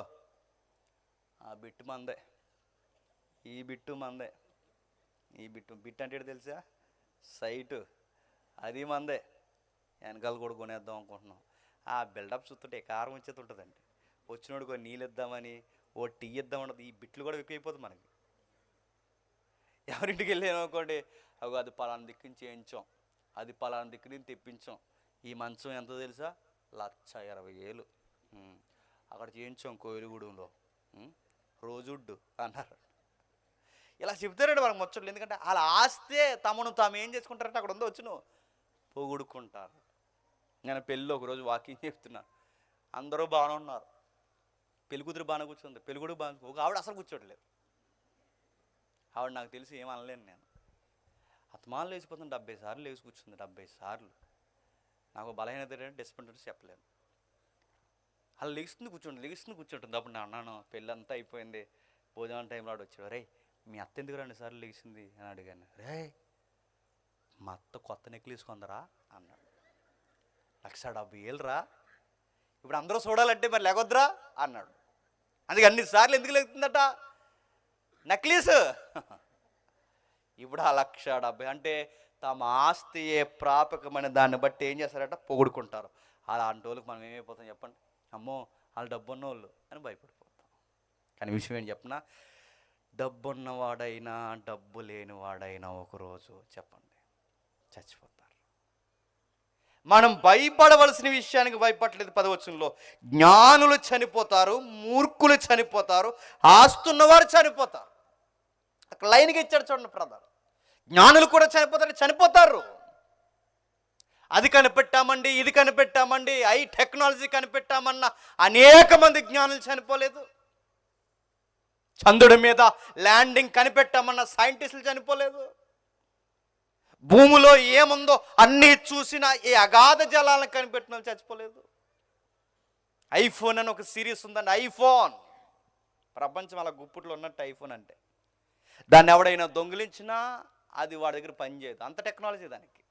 Speaker 1: ఆ బిట్టు మందే, ఈ బిట్టు మందే, ఈ బిట్టు అంటే తెలుసా, సైటు అది మందే, వెనకాల కూడా కొనేద్దాం అనుకుంటున్నాం. ఆ బిల్డప్ చూస్తుంటే కారం వచ్చేది ఉంటుందండి. వచ్చినోడు నీళ్ళు ఇద్దామని ఓ టీ ఇద్దామన్నది. ఈ బిట్లు కూడా ఎక్కువైపోతుంది మనకి. ఎవరింటికి వెళ్ళాను అనుకోండి, అది పలానా దిక్కు నుంచి చేయించాం, అది పలానా దిక్కు నుంచి తెప్పించాం. ఈ మంచం ఎంతో తెలుసా, 1,20,000 అక్కడ చేయించాం కోయిలగూడెంలో, రోజుడ్డు అన్నారు. ఇలా చెప్తారండి మనకు ముచ్చట్లు. ఎందుకంటే అలా ఆస్తే తమను తాము ఏం చేసుకుంటారంటే అక్కడ ఉందో వచ్చి పొగుడుకుంటారు. నేను పెళ్ళిలో ఒకరోజు వాకింగ్ చెప్తున్నాను, అందరూ బాగానే ఉన్నారు, పెళ్లి కూతురు బాగానే కూర్చుంది, పెళ్ళికొడుకు బాగా, ఒక ఆవిడ అసలు కూర్చోట్లేదు. ఆవిడ నాకు తెలిసి ఏం అనలేను నేను. అత్తమాలు లేచిపోతుంది, 70 సార్లు లేచి కూర్చుంది, 70 సార్లు. నాకు బలహీనత ఏంటంటే డిస్పెండర్స్ చెప్పలేను. అలా లెగిస్తుంది కూర్చుంటుంది. అప్పుడు నేను అన్నాను, పెళ్ళి అంతా అయిపోయింది, భోజనం టైంలో ఆడు వచ్చాడు, రే మీ అత్త ఎందుకు 2 సార్లు లెగిసింది అని అడిగాను. రే మా అత్త కొత్త నెక్లెస్ కొందరా అన్నాడు. 1,70,000 రా, ఇప్పుడు అందరూ చూడాలంటే మరి లేకొద్దురా అన్నాడు. అందుకే అన్నిసార్లు ఎందుకు లెగుతుందట నెక్లెస్. ఇప్పుడు 1,70,000 అంటే తమ ఆస్తియే ప్రాపకమైన దాన్ని బట్టి ఏం చేస్తారట, పొగుడుకుంటారు. అలాంటి వాళ్ళకి మనం ఏమైపోతాం చెప్పండి, అమ్మో వాళ్ళు డబ్బు ఉన్నోళ్ళు అని భయపడిపోతాం. కానీ విషయం ఏంటి చెప్పిన, డబ్బున్నవాడైనా డబ్బు లేనివాడైనా ఒకరోజు చెప్పండి చచ్చిపోతారు. మనం భయపడవలసిన విషయానికి భయపడలేదు. 10వ వచనంలో జ్ఞానులు చనిపోతారు, మూర్ఖులు చనిపోతారు, ఆస్తున్నవారు చనిపోతారు. అక్కడ లైన్గా ఇచ్చాడు చూడండి ప్రధానం. జ్ఞానులు కూడా చనిపోతారు. అది కనిపెట్టామండి, ఇది కనిపెట్టామండి, టెక్నాలజీ కనిపెట్టామన్న అనేక మంది జ్ఞానులు చనిపోలేదు. చంద్రుడి మీద ల్యాండింగ్ కనిపెట్టామన్న సైంటిస్టులు చనిపోలేదు. భూమిలో ఏముందో అన్నీ చూసిన ఈ అగాధ జలాలను కనిపెట్టిన వాళ్ళు చచ్చిపోలేదు. ఐఫోన్ అని ఒక సిరీస్ ఉందండి. ఐఫోన్ ప్రపంచం అలా గుప్పుట్లో ఉన్నట్టు ఐఫోన్ అంటే. దాన్ని ఎవడైనా దొంగిలించినా అది వాడి దగ్గర పనిచేయదు, అంత టెక్నాలజీ దానికి.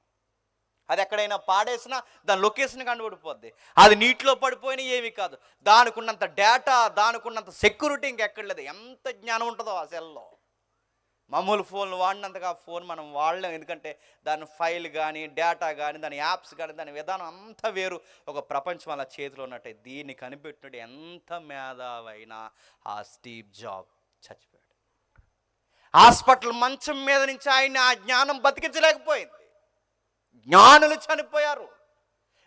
Speaker 1: అది ఎక్కడైనా పాడేసినా దాని లొకేషన్ కనబడిపోద్ది. అది నీటిలో పడిపోయినా ఏమీ కాదు. దానికి ఉన్నంత డేటా, దానికి ఉన్నంత సెక్యూరిటీ ఇంకెక్కడ లేదు. ఎంత జ్ఞానం ఉంటుందో ఆ సెల్లో. మామూలు ఫోన్లు వాడినంతగా ఫోన్ మనం వాడలేం. ఎందుకంటే దాని ఫైల్ కానీ, డేటా కానీ, దాని యాప్స్ కానీ, దాని విధానం అంతా వేరు. ఒక ప్రపంచం అలా చేతిలో ఉన్నట్టే. దీన్ని కనిపెట్టినట్టు ఎంత మేధావైనా ఆ స్టీవ్ జాబ్ చచ్చిపోయాడు. హాస్పిటల్ మంచం మీద నుంచి ఆయన్ని ఆ జ్ఞానం బతికించలేకపోయింది. జ్ఞానులు చనిపోయారు.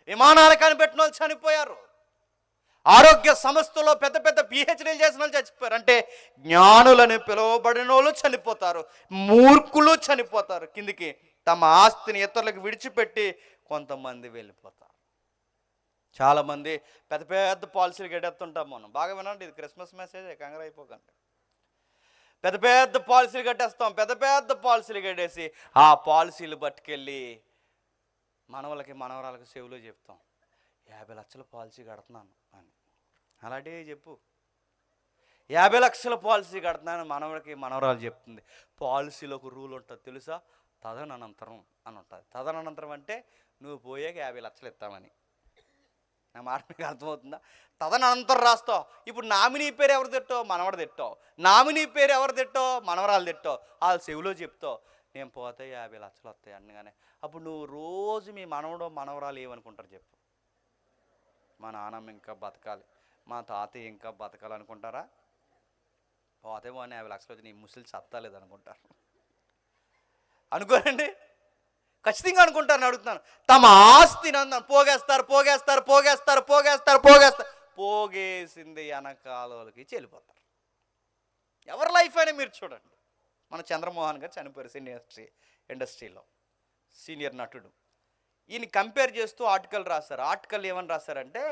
Speaker 1: విమానాలు కనిపెట్టిన వాళ్ళు చనిపోయారు. ఆరోగ్య సంస్థలో పెద్ద పెద్ద పిహెచ్డీలు చేసిన వాళ్ళు చచ్చిపోయారు. అంటే జ్ఞానులని పిలువబడిన వాళ్ళు చనిపోతారు, మూర్ఖులు చనిపోతారు. కిందికి తమ ఆస్తిని ఇతరులకు విడిచిపెట్టి కొంతమంది వెళ్ళిపోతారు. చాలామంది పెద్ద పెద్ద పాలసీలు కట్టేస్తుంటాం మనం. బాగా వినండి, ఇది క్రిస్మస్ మెసేజ్, కంగారు అయిపోకండి. పెద్ద పెద్ద పాలసీలు కట్టేస్తాం. పెద్ద పెద్ద పాలసీలు కట్టేసి ఆ పాలసీలు పట్టుకెళ్ళి మనవలకి మనవరాలకు చెవులో చెప్తాం, 50 లక్షల పాలసీ కడుతున్నాను అని. అలాంటివి చెప్పు. 50 లక్షల పాలసీ కడుతున్నాను మనవడికి మనవరాలు చెప్తుంది. పాలసీలో ఒక రూల్ ఉంటుంది తెలుసా, తదనంతరం అని ఉంటుంది. తదనంతరం అంటే నువ్వు పోయాక 50 లక్షలు ఇస్తామని. నా మాట మీకు అర్థమవుతుందా? తదనంతరం రాస్తావు. ఇప్పుడు నామినీ పేరు ఎవరు తిట్టావు, మనవడు తిట్టావు. నామినీ పేరు ఎవరు తిట్టావు, మనవరాలు తిట్టావు. వాళ్ళ చెవిలో చెప్తావు, నేను పోతే 50 లక్షలు వస్తాయి అనగానే. అప్పుడు నువ్వు రోజు మీ మనవడో మనవరాలు ఏమనుకుంటారు చెప్పు? మా నాన్నమ్మ ఇంకా బతకాలి, మా తాతయ్య ఇంకా బతకాలి అనుకుంటారా? పోతే పోనీ 50 లక్షలు వచ్చి నీ ముసలి చత్తాలేదు అనుకుంటారు. అనుకోరండి, ఖచ్చితంగా అనుకుంటారని అడుగుతున్నాను. తమ ఆస్తిని అందరం పోగేస్తారు, పోగేస్తారు, పోగేస్తారు, పోగేస్తారు, పోగేస్తారు. పోగేసింది వెనకాలకి చెల్లిపోతారు. ఎవరి లైఫ్ అయినా మీరు చూడండి. మన చంద్రమోహన్ గారు చనిపోయారు ఇండస్ట్రీలో, సీనియర్ నటుడు. ఈయన కంపేర్ చేస్తూ ఆర్టికల్ రాశారు. ఆర్టికల్ ఏమని రాశారంటే,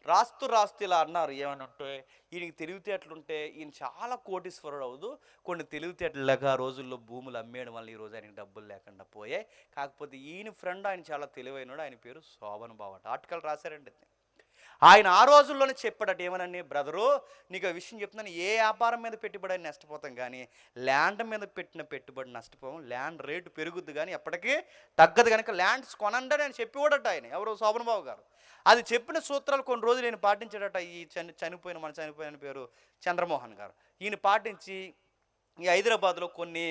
Speaker 1: రాస్తూ ఇలా అన్నారు, ఏమనంటే ఈయనకి తెలివితేటలుంటే ఈయన చాలా కోటీశ్వరుడు అవ్వదు. కొన్ని తెలివితేటలు లేక ఆ రోజుల్లో భూములు అమ్మేయడం వల్ల ఈరోజు ఆయనకి డబ్బులు లేకుండా పోయాయి. కాకపోతే ఈయన ఫ్రెండ్ ఆయన చాలా తెలివైనడు, ఆయన పేరు శోభన్ బాబు అట. ఆర్టికల్ రాశారండి. ఆయన ఆ రోజుల్లోనే చెప్పాడట, ఏమనని, బ్రదరు నీకు ఆ విషయం చెప్తున్నాను, ఏ వ్యాపారం మీద పెట్టుబడి అని నష్టపోతాం కానీ ల్యాండ్ మీద పెట్టిన పెట్టుబడి నష్టపోతాం. ల్యాండ్ రేటు పెరుగుద్ది కానీ ఎప్పటికీ తగ్గదు, కనుక ల్యాండ్స్ కొనండి అని చెప్పేవాడట ఆయన. ఎవరు? శోభన్ బాబు గారు. అది చెప్పిన సూత్రాలు కొన్ని రోజులు నేను పాటించాడట. ఈ చనిపోయిన పేరు చంద్రమోహన్ గారు. ఈయన పాటించి ఈ హైదరాబాద్లో కొన్ని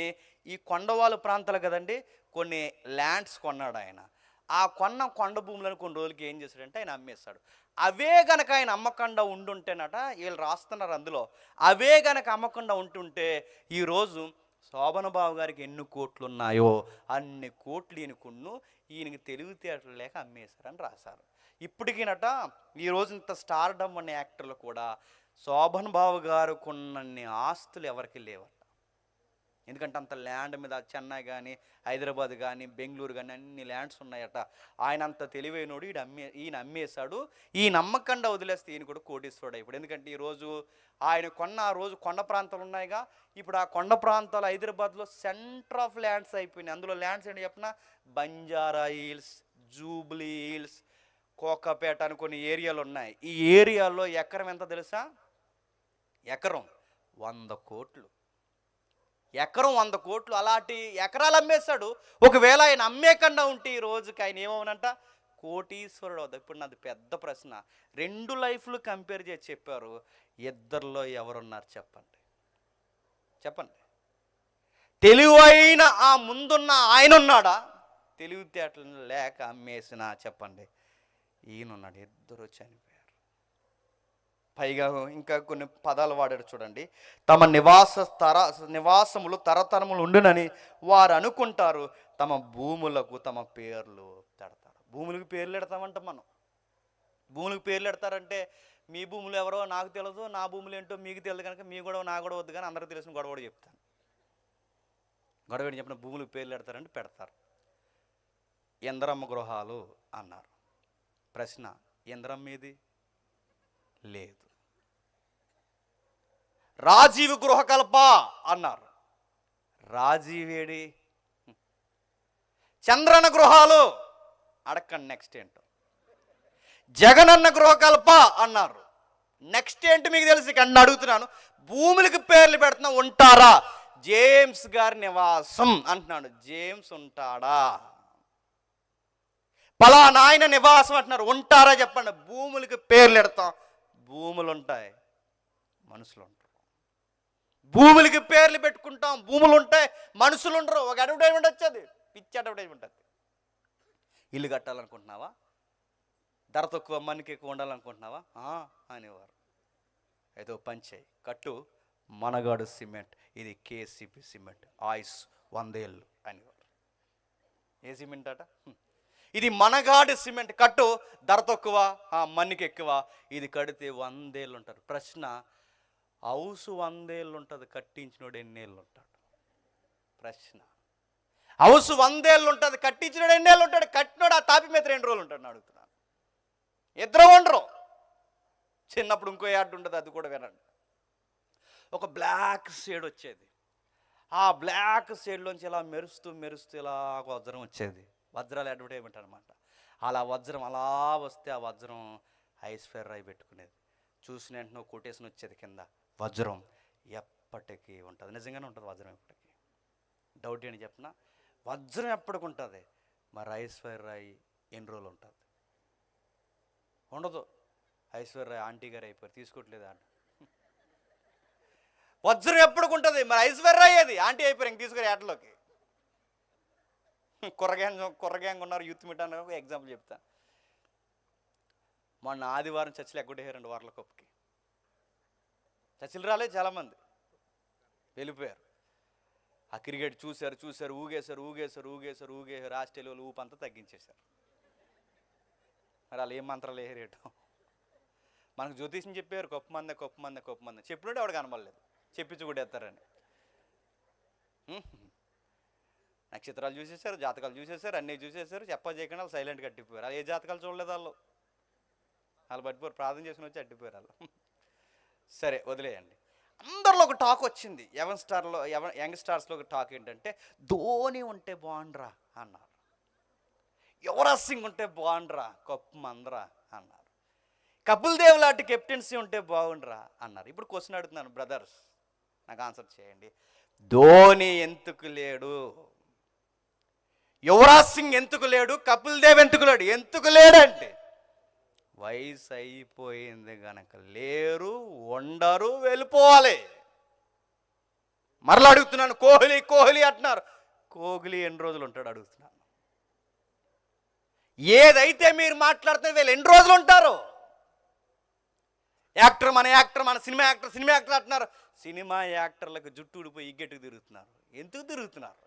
Speaker 1: ఈ కొండవాళ్ళ ప్రాంతాలు కదండి, కొన్ని ల్యాండ్స్ కొన్నాడు ఆయన. ఆ కొండ భూములను కొన్ని రోజులకి ఏం చేశాడంటే ఆయన అమ్మేస్తాడు. అవే గనక ఆయన అమ్మకుండా ఉండుంటేనట, వీళ్ళు రాస్తున్నారు అందులో, అవే గనక అమ్మకుండా ఉంటుంటే ఈరోజు శోభన్ బాబు గారికి ఎన్ని కోట్లు ఉన్నాయో అన్ని కోట్లు ఈయనకి తెలివితేటలు లేక అమ్మేశారని రాశారు. ఇప్పటికినట ఈరోజు ఇంత స్టార్డమ్ అనే యాక్టర్లు కూడా శోభన్ బాబు గారికి ఉన్నన్ని ఆస్తులు ఎవరికి లేవట. ఎందుకంటే అంత ల్యాండ్ మీద చెన్నై కానీ, హైదరాబాద్ కానీ, బెంగళూరు కానీ అన్ని ల్యాండ్స్ ఉన్నాయట. ఆయన అంత తెలివైనోడు. ఈయన అమ్మేశాడు. ఈ నమ్మకంగా వదిలేస్తే ఈయన కూడా కోటీశ్వరుడు అయిపోయాడు. ఎందుకంటే ఈరోజు ఆయన ఆ రోజు కొండ ప్రాంతాలు ఉన్నాయిగా, ఇప్పుడు ఆ కొండ ప్రాంతాలు హైదరాబాద్లో సెంటర్ ఆఫ్ ల్యాండ్స్ అయిపోయినాయి. అందులో ల్యాండ్స్ ఏంటి చెప్పిన, Banjara hills, Jubilee hills, Kokapet అని కొన్ని ఏరియాలు ఉన్నాయి. ఈ ఏరియాలో ఎకరం ఎంత తెలుసా? ఎకరం 100 కోట్లు. ఎకరం 100 కోట్లు. అలాంటి ఎకరాలు అమ్మేశాడు. ఒకవేళ ఆయన అమ్మేకుండా ఉంటే ఈ రోజుకి ఆయన ఏమవునంట, కోటీశ్వరుడు అవుతాడు. ఇప్పుడు నాది పెద్ద ప్రశ్న, 2 లైఫ్లు కంపేర్ చేసి చెప్పారు, ఇద్దరిలో ఎవరున్నారు చెప్పండి? చెప్పండి. తెలివైన ఆ ముందున్న ఆయన ఉన్నాడా? తెలివితేటలు లేక అమ్మేసినా చెప్పండి, ఈయనున్నాడు. ఇద్దరు చనిపోయారు. పైగా ఇంకా కొన్ని పదాలు వాడారు చూడండి. తమ నివాసములు తరతరములు ఉండునని వారు అనుకుంటారు, తమ భూములకు తమ పేర్లు పెడతారు. భూములకు పేర్లు పెడతామంట మనం. భూములకు పేర్లు పెడతారంటే మీ భూములు ఎవరో నాకు తెలియదు, నా భూములు ఏంటో మీకు తెలియదు, కనుక మీ గొడవ నా గొడవ వద్దు కానీ అందరికీ తెలిసిన గొడవ కూడా చెప్తాను. గొడవ ఏంటి చెప్పిన భూములకు పేర్లు పెడతారంటే పెడతారు. ఇంద్రమ్మ గృహాలు అన్నారు. ప్రశ్న, ఇంద్రమ్మ ఏది? లేదు. రాజీవ్ గృహకల్ప అన్నారు. రాజీవేడి? చంద్రన గృహాలు అడగండి నెక్స్ట్ ఏంటో. జగనన్న గృహకల్ప అన్నారు. నెక్స్ట్ ఏంటి మీకు తెలిసి కన్నా అడుగుతున్నాను. భూములకి పేర్లు పెడుతున్నా ఉంటారా? జేమ్స్ గారి నివాసం అంటున్నాడు. జేమ్స్ ఉంటాడా? పలానా ఆయన నివాసం అంటున్నారు. ఉంటారా చెప్పండి. భూములకి పేర్లు పెడతాం, భూములు ఉంటాయి, మనుషులు ఉంటారు. భూములకి పేర్లు పెట్టుకుంటాం, భూములు ఉంటాయి, మనుషులు ఉండరు. ఒక అడ్వర్టైజ్మెంట్ వచ్చేది, పిచ్చి అడ్వర్టైజ్మెంట్ అది. ఇల్లు కట్టాలనుకుంటున్నావా? ధర తక్కువ మనకి ఎక్కువ ఉండాలనుకుంటున్నావా అనేవారు. ఏదో పంచాయి కట్టు, మనగాడు సిమెంట్, ఇది కేసీపీ సిమెంట్, ఆయుస్ 100 ఏళ్ళు అనేవారు. ఏ సిమెంట్ అట? ఇది మనగాడు సిమెంట్, కట్టు, ధర తక్కువ, మన్నికి ఎక్కువ, ఇది కడితే 100 ఏళ్ళు ఉంటారు. ప్రశ్న, హౌస్ 100 ఏళ్ళు ఉంటుంది, కట్టించినోడు ఎన్ని ఏళ్ళు ఉంటాడు? ప్రశ్న, హౌస్ 100 ఏళ్ళు ఉంటుంది, కట్టించినోడు ఎన్ని ఏళ్ళు ఉంటాడు? కట్టినోడు ఆ తాపి మీద 2 రోజులు ఉంటాడు అడుగుతున్నాను. ఇద్దరు ఉండరు. చిన్నప్పుడు ఇంకో యాడ్ ఉంటుంది, అది కూడా వినండి. ఒక బ్లాక్ షేడ్ వచ్చేది. ఆ బ్లాక్ షేడ్లోంచి ఇలా మెరుస్తూ మెరుస్తూ ఇలా వజ్రం వచ్చేది. వజ్రాలు అడ్వర్టైజ్మెంట్ అనమాట. అలా వజ్రం అలా వస్తే ఆ వజ్రం ఐశ్వర్య రాయ్ పెట్టుకునేది. చూసిన వెంటనే కొటేషన్ వచ్చేది కింద, వజ్రం ఎప్పటికీ ఉంటుంది. నిజంగానే ఉంటుంది వజ్రం ఎప్పటికీ. డౌట్ ఏంటి చెప్పిన, వజ్రం ఎప్పటికి ఉంటుంది, మరి ఐశ్వర్య రాయ్ ఎన్ని రోజులు ఉంటుంది? ఉండదు. ఐశ్వర్య రాయ్ ఆంటీ గారు అయిపోయారు, తీసుకోవట్లేదు అంట. వజ్రం ఎప్పటికి ఉంటుంది, మరి ఐశ్వర్య రాయ్ అది ఆంటీ అయిపోయారు, ఇంక తీసుకుని ఆటలోకి. కుర్రగ్యాంగ్ ఉన్నారు, యూత్ మీట్ అన్న ఒక ఎగ్జాంపుల్ చెప్తా. మొన్న ఆదివారం చర్చిలు ఎగ్గొట్టేయారండి వరల్డ్ కప్కి. చర్చిలు రాలేదు, చాలామంది వెళ్ళిపోయారు. ఆ క్రికెట్ చూశారు, ఊగేశారు. ఆస్ట్రేలియాలో ఊపంతా తగ్గించేశారు. మరి వాళ్ళు ఏం మంత్రాలు వేయరేయటం. మనకు జ్యోతిష్యం చెప్పారు, కప్పు మందే చెప్పినట్టు ఎవడు కనబడలేదు, చెప్పించి కూడా వేస్తారని. నక్షత్రాలు చూసేశారు, జాతకాలు చూసేశారు, అన్నీ చూసేశారు, చేయకుండా వాళ్ళు సైలెంట్గా అట్టిపోయారు. వాళ్ళు ఏ జాతకాలు చూడలేదు, వాళ్ళు పట్టిపోయారు, ప్రార్థన చేసుకుని వచ్చి అట్టిపోయారు వాళ్ళు. సరే వదిలేయండి. అందరిలో ఒక టాక్ వచ్చింది. యంగ్ స్టార్స్లో ఒక టాక్ ఏంటంటే, ధోని ఉంటే బాగుండ్రా అన్నారు, యువరాజ్ సింగ్ ఉంటే బాగుండ్రా, కప్పు మందరా అన్నారు, కపిల్ దేవ్ లాంటి కెప్టెన్సీ ఉంటే బాగుండ్రా అన్నారు. ఇప్పుడు క్వశ్చన్ అడుగుతున్నాను బ్రదర్స్, నాకు ఆన్సర్ చేయండి. ధోని ఎందుకు లేడు? యువరాజ్ సింగ్ ఎందుకు లేడు? కపిల్ దేవ్ ఎందుకు లేడంటే వయసు అయిపోయింది గనక లేరు, ఉండరు, వెళ్ళిపోవాలి. మరలా అడుగుతున్నాను, కోహ్లీ అంటున్నారు. కోహ్లీ ఎన్ని రోజులు ఉంటాడు అడుగుతున్నాను. ఏదైతే మీరు మాట్లాడుతున్నారు, వీళ్ళు ఎన్ని రోజులు ఉంటారు? మన సినిమా యాక్టర్ అంటున్నారు. సినిమా యాక్టర్లకు జుట్టు ఊడిపోయి ఇగ్గెట్టుకు తిరుగుతున్నారు. ఎందుకు తిరుగుతున్నారు?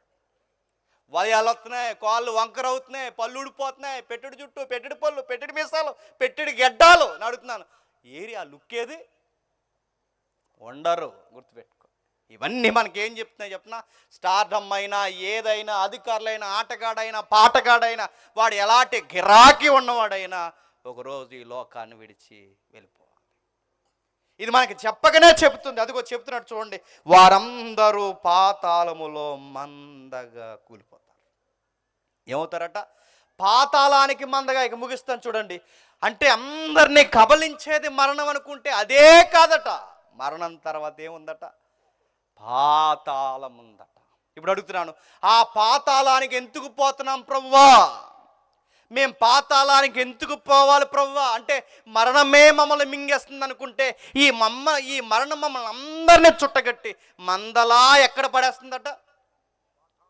Speaker 1: వలయాలు వస్తున్నాయి, కాళ్ళు వంకర అవుతున్నాయి, పళ్ళు ఊడిపోతున్నాయి, పెట్టెడు జుట్టు, పెట్టెడు పళ్ళు, పెట్టెడు మీసాలు, పెట్టెడు గెడ్డాలు అడుగుతున్నాను. ఆ లుక్ ఏది? ఉండరు, గుర్తుపెట్టుకో. ఇవన్నీ మనకేం చెప్తున్నాయి చెప్పిన, స్టార్డమ్ అయినా, ఏదైనా, అధికారులైనా, ఆటగాడైనా, పాటగాడైనా, వాడు ఎలాంటి గిరాకీ ఉన్నవాడైనా ఒకరోజు ఈ లోకాన్ని విడిచి వెళ్ళిపోవాలి. ఇది మనకి చెప్పకనే చెప్తుంది. అదిగో చెప్తున్నట్టు చూడండి, వారందరూ పాతాళములో మందగా కూలిపోతారు. ఏమవుతారట? పాతాళానికి మందగా. ఇక ముగిస్తాను చూడండి. అంటే అందరినీ కబలించేది మరణం అనుకుంటే అదే కాదట. మరణం తర్వాత ఏముందట? పాతాళం ఉందట. ఇప్పుడు అడుగుతున్నాను, ఆ పాతాళానికి ఎందుకు పోతున్నాం ప్రభువా? మేము పాతాళానికి ఎందుకు పోవాలి ప్రభువా అంటే, మరణమే మమ్మల్ని మింగేస్తుంది అనుకుంటే ఈ మరణం మమ్మల్ని అందరినీ చుట్టగట్టి మందలా ఎక్కడ పడేస్తుందట?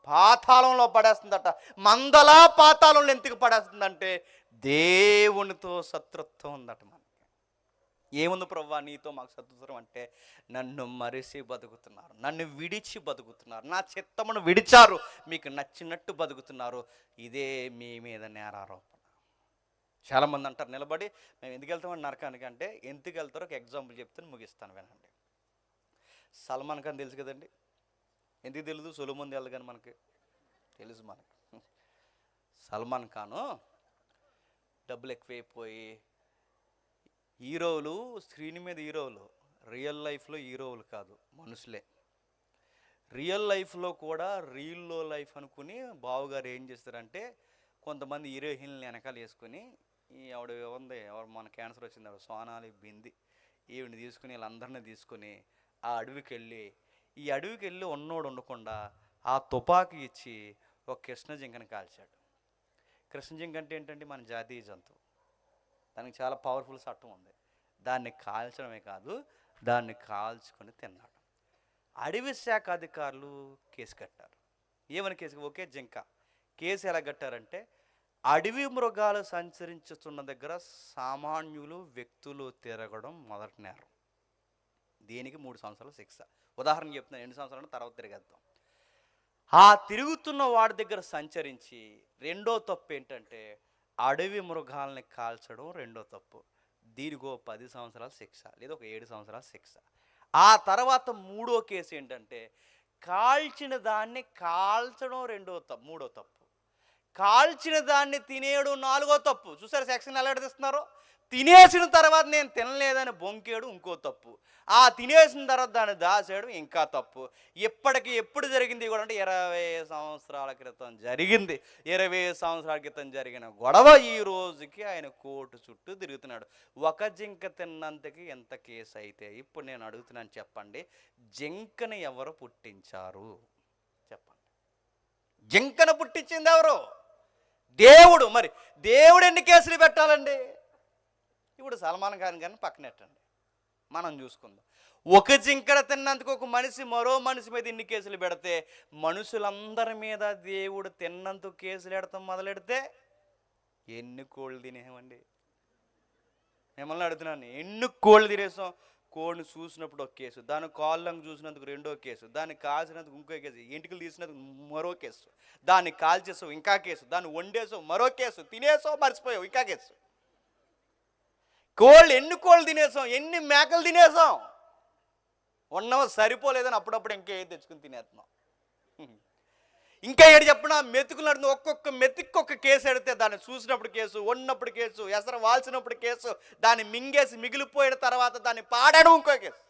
Speaker 1: పాతాళంలో పడేస్తుందట. మందలా పాతాళంలో ఎందుకు పడేస్తుందంటే, దేవునితో శత్రుత్వం ఉందట. మనకి ఏముంది ప్రభువా నీతో మాకు శత్రుత్వం అంటే, నన్ను మరిసి బతుకుతున్నారు, నన్ను విడిచి బతుకుతున్నారు, నా చిత్తమును విడిచారు, మీకు నచ్చినట్టు బతుకుతున్నారు, ఇదే మీ మీద నేరారోపణ. చాలామంది అంటారు నిలబడి, మేము ఎందుకు వెళ్తామని నరకానికి అంటే, ఎందుకు వెళ్తారో ఒక ఎగ్జాంపుల్ చెప్తాను, ముగిస్తాను వినండి. సల్మాన్ ఖాన్ తెలుసు కదండి, ఎందుకు తెలుసు? సొలొమోన్ తెలదు కానీ మనకి తెలుసు. మనకి సల్మాన్ ఖాను డబ్బులు ఎక్కువైపోయి హీరోలు, స్క్రీన్ మీద హీరోలు, రియల్ లైఫ్లో హీరోలు కాదు, మనుషులే. రియల్ లైఫ్లో కూడా రీల్లో లైఫ్ అనుకుని బావుగారు ఏం చేస్తారంటే కొంతమంది హీరోయిన్లు వెనకాల వేసుకుని ఆవిడ ఉంది, మన క్యాన్సర్ వచ్చింది ఆవిడ, సోనాలి బింది, ఈవిని తీసుకుని వీళ్ళందరినీ తీసుకుని ఆ అడవికి వెళ్ళి ఉన్నోడు ఉండకుండా ఆ తుపాకీ ఇచ్చి ఒక కృష్ణ జింకని కాల్చాడు. కృష్ణ జింక అంటే ఏంటంటే మన జాతీయ జంతువు, దానికి చాలా పవర్ఫుల్ చట్టం ఉంది. దాన్ని కాల్చడమే కాదు, దాన్ని కాల్చుకొని తిన్నాడు. అడవి శాఖ అధికారులు కేసు కట్టారు. ఏమని కేసు? ఒకే జింక. కేసు ఎలా కట్టారంటే అడవి మృగాలు సంచరించుతున్న దగ్గర సామాన్యులు వ్యక్తులు తిరగడం మొదటి నేరం, దీనికి 3 సంవత్సరాల శిక్ష. ఉదాహరణ చెప్తున్నాను, 2 సంవత్సరాలు తర్వాత తిరిగేద్దాం. ఆ తిరుగుతున్న వాడి దగ్గర సంచరించి రెండో తప్పు ఏంటంటే అడవి మృగాల్ని కాల్చడం రెండో తప్పు, దీనికో 10 సంవత్సరాల శిక్ష లేదా ఒక 7 సంవత్సరాల శిక్ష. ఆ తర్వాత మూడో కేసు ఏంటంటే కాల్చిన దాన్ని కాల్చడం మూడో తప్పు, కాల్చిన దాన్ని తినేయడం 4గో తప్పు. చూసారు సెక్షన్ ఎలా తీస్తున్నారు? తినేసిన తర్వాత నేను తినలేదని బొంకేడు ఇంకో తప్పు, ఆ తినేసిన తర్వాత దాన్ని దాచేయడం ఇంకా తప్పు. ఎప్పుడు జరిగింది కూడా అంటే 20 సంవత్సరాల క్రితం జరిగింది. 20 సంవత్సరాల క్రితం జరిగిన గొడవ ఈ రోజుకి ఆయన కోర్టు చుట్టూ తిరుగుతున్నాడు. ఒక జింక తిన్నంతకి ఎంత కేసు అయితే, ఇప్పుడు నేను అడుగుతున్నాను, చెప్పండి, జింకను ఎవరు పుట్టించారు? చెప్పండి. జింకను పుట్టించింది ఎవరు? దేవుడు. మరి దేవుడు ఎన్ని కేసులు పెట్టాలండి? ఇప్పుడు సల్మాన్ ఖాన్ గారిని పక్కనెట్టండి, మనం చూసుకుందాం. ఒక జింకడ తిన్నందుకు ఒక మనిషి మరో మనిషి మీద ఇన్ని కేసులు పెడితే, మనుషులందరి మీద దేవుడు తిన్నందుకు కేసులు పెడతాం మొదలెడితే ఎన్ని కోళ్ళు తినేమండి? మిమ్మల్ని అడుగుతున్నాను, ఎన్ని కోళ్ళు తినేసాం? కోడిని చూసినప్పుడు ఒక కేసు, దాని కాళ్ళంగా చూసినందుకు రెండో కేసు, దాన్ని కాల్చినందుకు ఇంకో కేసు, ఎంటికలు తీసినందుకు మరో కేసు, దాన్ని కాల్చేసావు ఇంకా కేసు, దాన్ని వండేసావు మరో కేసు, తినేసావు మర్చిపోయావు ఇంకా కేసు. కోళ్ళు ఎన్ని కోళ్ళు తినేసాం, ఎన్ని మేకలు తినేసాం? ఉన్నవ సరిపోలేదని అప్పుడప్పుడు ఇంకా తెచ్చుకుని తినేస్తున్నాం. ఇంకా ఏడు చెప్పిన మెతుకులు నడుతుంది, ఒక్కొక్క మెతుక్కి ఒక కేసు ఎడితే దాన్ని చూసినప్పుడు కేసు, వండినప్పుడు కేసు, ఎసరు వాల్చినప్పుడు కేసు, దాన్ని మింగేసి మిగిలిపోయిన తర్వాత దాన్ని పాడడం ఇంకో కేసు.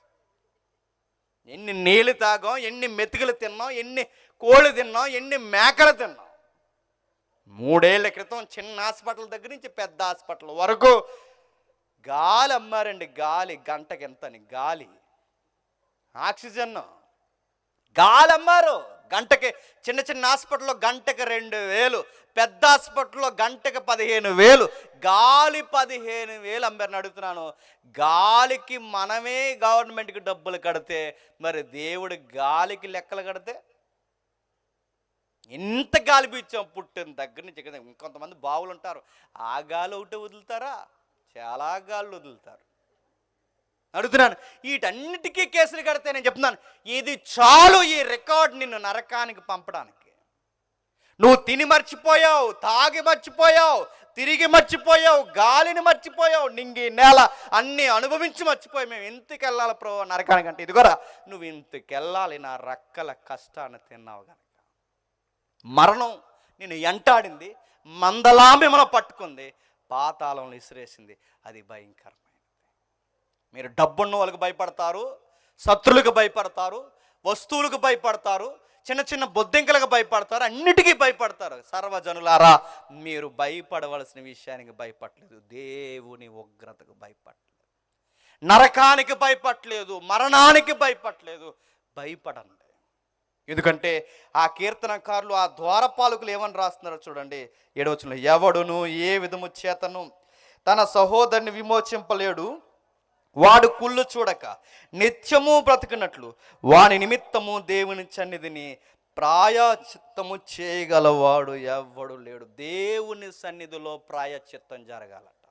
Speaker 1: ఎన్ని నీళ్ళు తాగాం, ఎన్ని మెతుకులు తిన్నాం, ఎన్ని కోళ్ళు తిన్నాం, ఎన్ని మేకలు తిన్నాం. 3 ఏళ్ల క్రితం చిన్న హాస్పిటల్ దగ్గర నుంచి పెద్ద హాస్పిటల్ వరకు గాలి అమ్మారండి. గాలి గంటకి ఎంతని? గాలి, ఆక్సిజన్, గాలి అమ్మారు గంటకి. చిన్న హాస్పిటల్లో గంటకి 2000, పెద్ద హాస్పిటల్లో గంటకి 15,000, గాలి 15,000 అమ్మారని అడుగుతున్నాను. గాలికి మనమే గవర్నమెంట్కి డబ్బులు కడితే, మరి దేవుడు గాలికి లెక్కలు కడితే ఎంత గాలి పీల్చాం పుట్టిన దగ్గర నుంచి. ఇంకొంతమంది బావులు ఉంటారు, ఆ గాలి ఒకటే వదులుతారా? చాలా గాళ్ళు వదులుతారు. అడుగుతున్నాను, వీటన్నిటికీ కేసులు కడితే నేను చెప్తున్నాను, ఇది చాలు ఈ రికార్డ్ నిన్ను నరకానికి పంపడానికి. నువ్వు తిని మర్చిపోయావు, తాగి మర్చిపోయావు, తిరిగి మర్చిపోయావు, గాలిని మర్చిపోయావు, నింగి నేల అన్నీ అనుభవించి మర్చిపోయావు. మేము ఇంతకు వెళ్ళాలి ప్రభు నరకానికి అంటే, ఇదిగోరా నువ్వు ఇంతకు వెళ్ళాలి, నా రక్కల కష్టాన్ని తిన్నావు కనుక. మరణం నిన్ను ఎంటాడింది, మందలామి మనం పట్టుకుంది, పాతాళంలో ఇసిరేసింది. అది భయంకరమైనది. మీరు డబ్బున్న వాళ్ళకి భయపడతారు, శత్రులకు భయపడతారు, వస్తువులకు భయపడతారు, చిన్న బొద్దింకలకు భయపడతారు, అన్నిటికీ భయపడతారు. సర్వజనులారా, మీరు భయపడవలసిన విషయానికి భయపడలేదు, దేవుని ఉగ్రతకు భయపడలేదు, నరకానికి భయపడలేదు, మరణానికి భయపడలేదు. భయపడండి. ఎందుకంటే ఆ కీర్తనకారులు, ఆ ద్వారపాలకులు ఏమని రాస్తున్నారో చూడండి, 7వ వచనంలో, ఎవడును ఏ విధము చేతను తన సహోదరుని విమోచింపలేడు, వాడు కుళ్ళు చూడక నిత్యము బ్రతికినట్లు వాని నిమిత్తము దేవుని సన్నిధిని ప్రాయశ్చిత్తము చేయగలవాడు ఎవడు లేడు. దేవుని సన్నిధిలో ప్రాయశ్చిత్తం జరగాలట.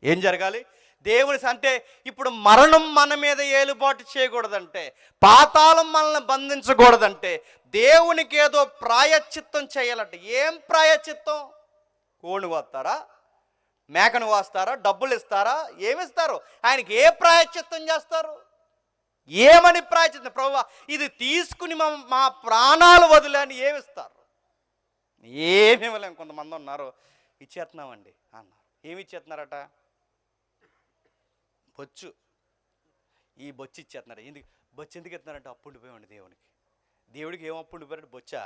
Speaker 1: ఏం జరగాలి? దేవుని అంటే ఇప్పుడు మరణం మన మీద ఏలుబాటు చేయకూడదంటే, పాతాళం మనల్ని బంధించకూడదంటే, దేవునికి ఏదో ప్రాయశ్చిత్తం చేయాలంటే. ఏం ప్రాయశ్చిత్తం? కోడిని కోస్తారా? మేకను కోస్తారా? డబ్బులు ఇస్తారా? ఏమిస్తారు? ఆయనకి ఏ ప్రాయశ్చిత్తం చేస్తారు? ఏమని ప్రాయచిత్తం? ప్రభువా ఇది తీసుకుని మా ప్రాణాలు వదిలేని ఏమిస్తారు? ఏమి ఇవ్వలేం. కొంతమంది ఉన్నారు, ఇచ్చేస్తున్నామండి అన్నారు. ఏమి ఇచ్చేస్తున్నారట? బొచ్చు. ఈ బొచ్చు ఇచ్చేస్తున్నారు. ఎందుకు బొచ్చు ఎందుకు ఇస్తున్నారంటే అప్పు ఉండిపోయామండి దేవునికి. దేవుడికి ఏం అప్పు ఉండిపోయారంటే బొచ్చా?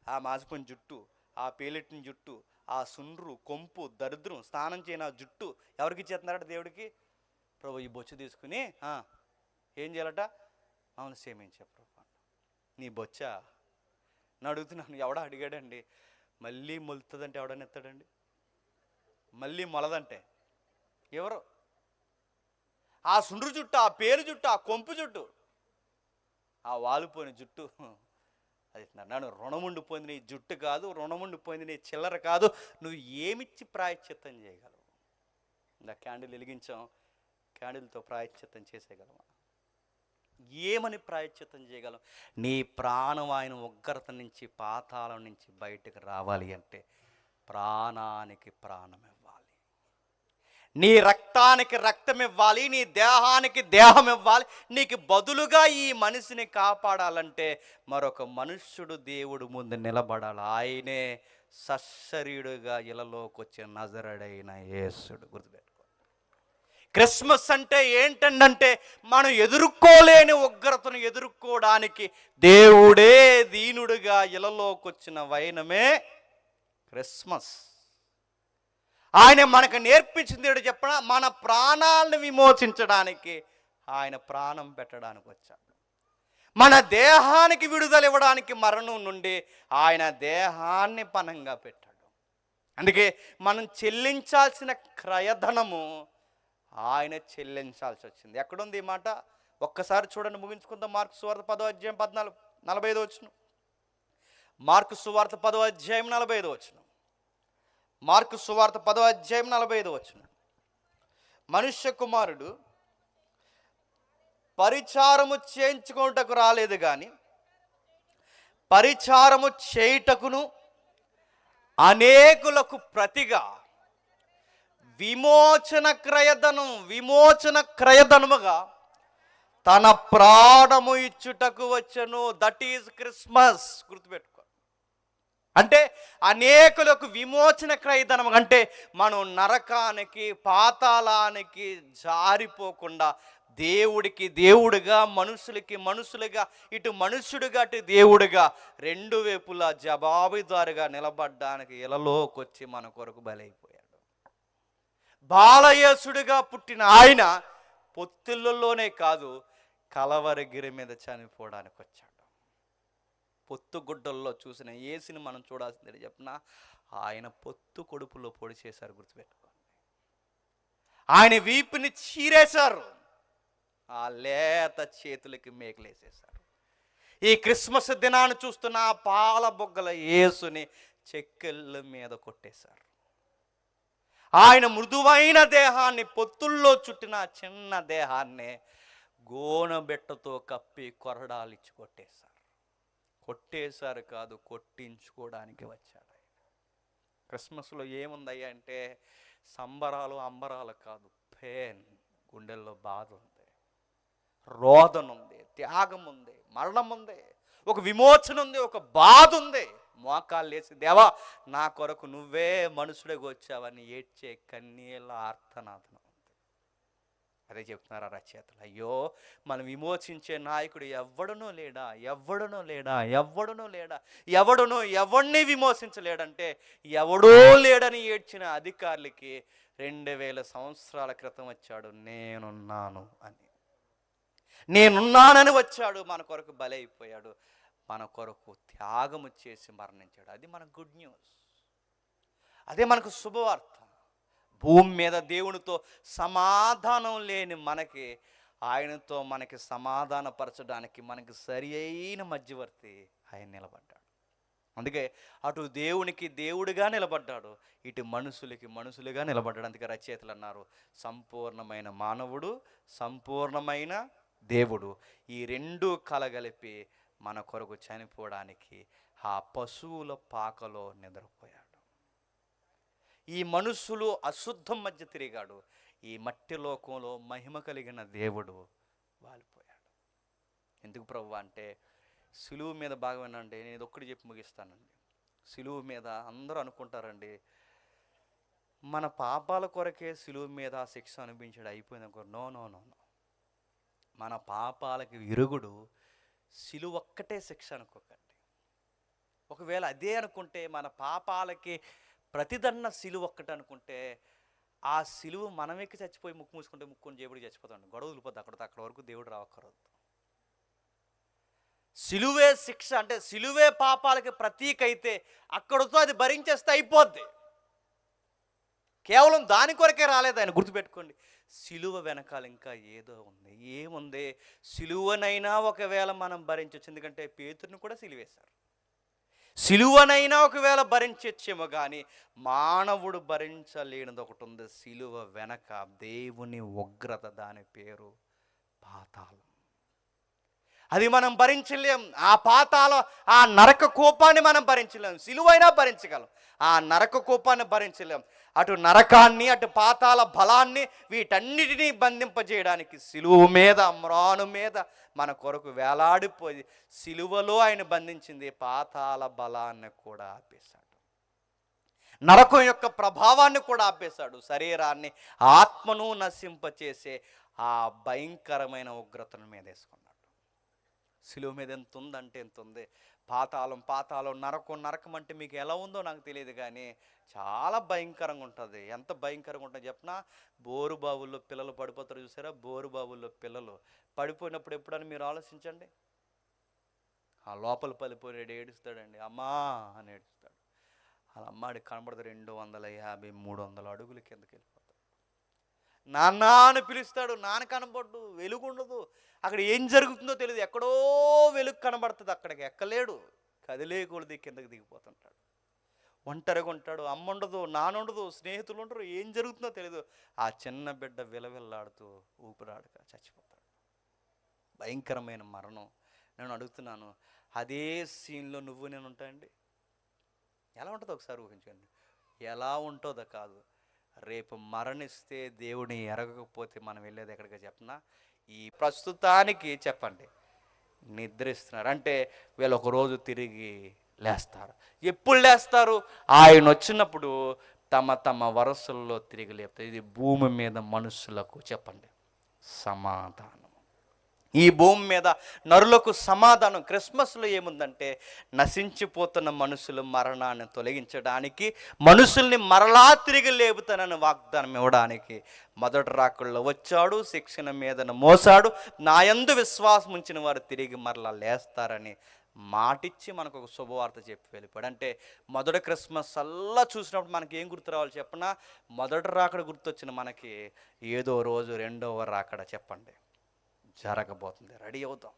Speaker 1: ఆ మాసిపోయిన జుట్టు, ఆ పేలెట్టిన జుట్టు, ఆ సుండ్రు, కొంపు, దరిద్రం, స్నానం చేయని ఆ జుట్టు ఎవరికి ఇచ్చేస్తున్నారట? దేవుడికి. ప్రభు ఈ బొచ్చు తీసుకుని ఏం చేయాలట? మమ్మల్ని క్షమించే ప్రభు. నీ బొచ్చా అని అడుగుతున్నాను. ఎవడ అడిగాడండి? మళ్ళీ మొలుతుందంటే ఎవడని ఎత్తాడండి? మళ్ళీ మొలదంటే ఎవరు? ఆ సుండ్రు జుట్టు, ఆ పేరు జుట్టు, ఆ కొంపు జుట్టు, ఆ వాలిపోయిన జుట్టు అది నన్ను రుణముండిపోయింది నీ జుట్టు కాదు, రుణముండిపోయింది నీ చిల్లర కాదు, నువ్వు ఏమిచ్చి ప్రాయశ్చిత్తం చేయగలవు? నా క్యాండిల్ వెలిగించాం, క్యాండిల్తో ప్రాయశ్చిత్తం చేసేయగలమా? ఏమని ప్రాయశ్చిత్తం చేయగలం? నీ ప్రాణం ఆయన ఉగ్రత నుంచి, పాతాళం నుంచి బయటకు రావాలి అంటే ప్రాణానికి ప్రాణం ఇవ్వాలి, నీ రక్తానికి రక్తం ఇవ్వాలి, నీ దేహానికి దేహం ఇవ్వాలి. నీకు బదులుగా ఈ మనిషిని కాపాడాలంటే మరొక మనుష్యుడు దేవుడు ముందు నిలబడాలి. ఆయనే సశరీరుడుగా ఇలలోకి వచ్చిన నజరుడైన యేసుడు. గుర్తుపెట్టుకో. క్రిస్మస్ అంటే ఏంటంటే మనం ఎదుర్కోలేని ఉగ్రతను ఎదుర్కోవడానికి దేవుడే దీనుడుగా ఇలలోకి వచ్చిన వైనమే క్రిస్మస్. ఆయన మనకు నేర్పించింది ఏంటో చెప్పనా? మన ప్రాణాలను విమోచించడానికి ఆయన ప్రాణం పెట్టడానికి వచ్చాడు. మన దేహానికి విడుదల ఇవ్వడానికి మరణం నుండి ఆయన దేహాన్ని పణంగా పెట్టాడు. అందుకే మనం చెల్లించాల్సిన క్రయధనము ఆయన చెల్లించాల్సి వచ్చింది. ఎక్కడుంది ఈ మాట? ఒక్కసారి చూడండి, ముగించుకుందాం. మార్కు సువార్త 10వ అధ్యాయం 45వ వచనం. మార్కు సువార్త 10వ అధ్యాయం 45వ వచనం. మార్కు సువార్త 10వ అధ్యాయం 45వ వచనం. మనుష్య కుమారుడు పరిచారము చేయించుకోవటకు రాలేదు కానీ పరిచారము చేయుటకును అనేకులకు ప్రతిగా విమోచన క్రయధనముగా తన ప్రాణము ఇచ్చుటకు వచ్చెను. That is Christmas. గుర్తుపెట్టుకో. అంటే అనేకులకు విమోచన క్రయధనం అంటే మనం నరకానికి, పాతాళానికి జారిపోకుండా దేవుడికి దేవుడుగా, మనుషులకి మనుషులుగా, ఇటు మనుషుడుగా అటు దేవుడుగా రెండు వైపులా జవాబుదారుగా నిలబడ్డానికి ఇలలోకి వచ్చి మన కొరకు బలైపోయాడు. బాలయేసుడిగా పుట్టిన ఆయన పొత్తిళ్ళలోనే కాదు, కలవరగిరి మీద చనిపోవడానికి వచ్చాడు. పొత్తుగుడ్డల్లో చూసిన యేసుని మనం చూడాల్సింది చెప్పిన ఆయన పొత్తు కొడుపులో పొడి చేశారు. గుర్తుపెట్టుకోండి. ఆయన వీపుని చీరేశారు, ఆ లేత చేతులకి మేకలేసేశారు. ఈ క్రిస్మస్ దినాన్ని చూస్తున్న ఆ పాల బొగ్గల యేసుని చెక్కెళ్ళ మీద కొట్టేశారు. ఆయన మృదువైన దేహాన్ని, పొత్తుల్లో చుట్టిన చిన్న దేహాన్ని గోనబెట్టతో కప్పి కొరడాలిచ్చి కొట్టేశారు కాదు, కొట్టించుకోవడానికి వచ్చాడు ఆయన. క్రిస్మస్లో ఏముందయ్యా అంటే సంబరాలు అంబరాలు కాదు, పెయిన్, గుండెల్లో బాధ ఉంది, రోదన ఉంది, త్యాగం ఉంది, మరణం ఉంది, ఒక విమోచన ఉంది, ఒక బాధ ఉంది. మోకాళ్ళు లేచి దేవా నా కొరకు నువ్వే మనుషుడిగా వచ్చావని ఏడ్చే కన్నీళ్ళ ఆర్తనాదనం ఉంది. అదే చెప్తున్నారు ఆ రచయితలు. అయ్యో మనం విమోచించే నాయకుడు ఎవడనో లేడా, ఎవడనో లేడా, ఎవడనో లేడా, ఎవడిని విమోచించలేడంటే ఎవడో లేడని ఏడ్చిన అధికారులకి 2000 సంవత్సరాల క్రితం వచ్చాడు నేనున్నాను అని. నేనున్నానని వచ్చాడు, మన కొరకు బలైపోయాడు, మన కొరకు త్యాగము చేసి మరణించాడు. అది మన గుడ్ న్యూస్, అదే మనకు శుభవార్త. భూమి మీద దేవునితో సమాధానం లేని మనకి ఆయనతో మనకి సమాధానపరచడానికి మనకి సరి అయిన మధ్యవర్తి ఆయన నిలబడ్డాడు. అందుకే అటు దేవునికి దేవుడిగా నిలబడ్డాడు, ఇటు మనుషులకి మనుషులుగా నిలబడ్డాడు. అందుకే రచయితలు అన్నారు, సంపూర్ణమైన మానవుడు, సంపూర్ణమైన దేవుడు, ఈ రెండు కలగలిపి మన కొరకు చనిపోవడానికి ఆ పశువుల పాకలో నిద్రపోయాడు. ఈ మనుషులు అశుద్ధం మధ్య తిరిగాడు, ఈ మట్టి లోకంలో మహిమ కలిగిన దేవుడు వాలిపోయాడు.
Speaker 2: ఎందుకు ప్రభువా అంటే, సిలువ మీద బాగా వినండి, నేను ఇది ఒక్కటి చెప్పి ముగిస్తానండి. సిలువ మీద అందరూ అనుకుంటారండి, మన పాపాల కొరకే సిలువ మీద ఆ శిక్ష అనిపించాడు అయిపోయింది అనుకో. No no no no. మన పాపాలకి విరుగుడు సిలువ ఒక్కటే శిక్ష అనుకోకండి. ఒకవేళ అదే అనుకుంటే, మన పాపాలకి ప్రతిదన్న సిలువ ఒక్కటే అనుకుంటే, ఆ సిలువ మనం ఎక్కి చచ్చిపోయి ముక్కు మూసుకుంటే ముక్కుని జేబుడికి చచ్చిపోతాం. గొడవ వదిలిపోద్ది అక్కడ వరకు దేవుడు రావక్కర్లేదు. సిలువే శిక్ష అంటే సిలువే పాపాలకి ప్రతీక అయితే అక్కడతో అది భరించేస్తే అయిపోద్ది. కేవలం దాని కొరకే రాలేదు ఆయన, గుర్తుపెట్టుకోండి. సిలువ వెనకాల ఇంకా ఏదో ఉంది. ఏముంది? సిలువనైనా ఒకవేళ మనం భరించవచ్చు, ఎందుకంటే పేతురుని కూడా సిలువేశారు. సిలువనైనా ఒకవేళ భరించచ్చేమో కానీ మానవుడు భరించలేనిది ఒకటి ఉంది. సిలువ వెనక దేవుని ఉగ్రత, దాని పేరు పాతాళం. అది మనం భరించలేం. ఆ పాతాళ, ఆ నరక కోపాన్ని మనం భరించలేం. సిలువైనా భరించగలం, ఆ నరక కోపాన్ని భరించలేం. అటు నరకాన్ని, అటు పాతాళ బలాన్ని, వీటన్నిటినీ బంధింపజేయడానికి సిలువ మీద, మ్రాను మీద మన కొరకు వేలాడిపోయి సిలువలో ఆయన బంధించింది పాతాళ బలాన్ని కూడా ఆపేశాడు. నరకం యొక్క ప్రభావాన్ని కూడా ఆపేశాడు. శరీరాన్ని, ఆత్మను నశింపచేసే ఆ భయంకరమైన ఉగ్రతను మీద వేసుకున్నాడు. సిలువ మీద ఎంత ఉందంటే ఎంత ఉంది. పాతాళం, నరకం అంటే మీకు ఎలా ఉందో నాకు తెలియదు కానీ చాలా భయంకరంగా ఉంటుంది. ఎంత భయంకరంగా ఉంటుందో చెప్పినా, బోరు బావుల్లో పిల్లలు పడిపోతారు చూసారా? బోరు బావుల్లో పిల్లలు పడిపోయినప్పుడు ఎప్పుడని మీరు ఆలోచించండి. ఆ లోపల పడిపోయాడు, ఏడుస్తాడండి, అమ్మా అని ఏడుస్తాడు. వాళ్ళ అమ్మాడికి కనబడదు 250, 300 అడుగులు కిందకి వెళ్ళిపోతాడు. నాన్న అని పిలుస్తాడు, నాన్న కనబడ్డు, వెలుగుండదు. అక్కడ ఏం జరుగుతుందో తెలియదు. ఎక్కడో వెలుగు కనబడుతుంది, అక్కడికి ఎక్కలేడు, కదిలేకూడదు, కిందకి దిగిపోతుంటాడు. ఒంటరిగా ఉంటాడు, అమ్మ ఉండదు, నాన్న ఉండదు, స్నేహితులు ఉండరు, ఏం జరుగుతుందో తెలియదు. ఆ చిన్న బిడ్డ విలవిల్లాడుతూ ఊపిరాడక చచ్చిపోతాడు. భయంకరమైన మరణం. నేను అడుగుతున్నాను, అదే సీన్లో నువ్వు నేను ఉంటాయండి? ఎలా ఉంటుందో ఒకసారి ఊహించండి. ఎలా ఉంటుందో కాదు, రేపు మరణిస్తే దేవుడిని ఎరగకపోతే మనం వెళ్ళేది ఎక్కడికి చెప్పనా? ఈ ప్రస్తుతానికి చెప్పండి, నిద్రిస్తున్నారు అంటే వీళ్ళు ఒకరోజు తిరిగి లేస్తారు. ఎప్పుడు లేస్తారు? ఆయన వచ్చినప్పుడు తమ తమ వరసల్లో తిరిగి లేపుతారు. ఇది భూమి మీద మనుషులకు చెప్పండి సమాధానం. ఈ భూమి మీద నరులకు సమాధానం. క్రిస్మస్లో ఏముందంటే, నశించిపోతున్న మనుషులు మరణాన్ని తొలగించడానికి, మనుషుల్ని మరలా తిరిగి లేపుతానని వాగ్దానం ఇవ్వడానికి మొదటి రాకల్లో వచ్చాడు, శిక్షణ మీదను మోసాడు, నా యందు విశ్వాసం ఉంచిన వారు తిరిగి మరలా లేస్తారని మాటిచ్చి మనకు ఒక శుభవార్త చెప్పి వెళ్ళిపోయాడు. అంటే మొదటి క్రిస్మస్ అల్లా చూసినప్పుడు మనకి ఏం గుర్తు రావాలి చెప్పనా? మొదటి రాకడ గుర్తొచ్చిన మనకి ఏదో రోజు రెండవ రాకడ చెప్పండి జరగబోతుంది. రెడీ అవుతాం.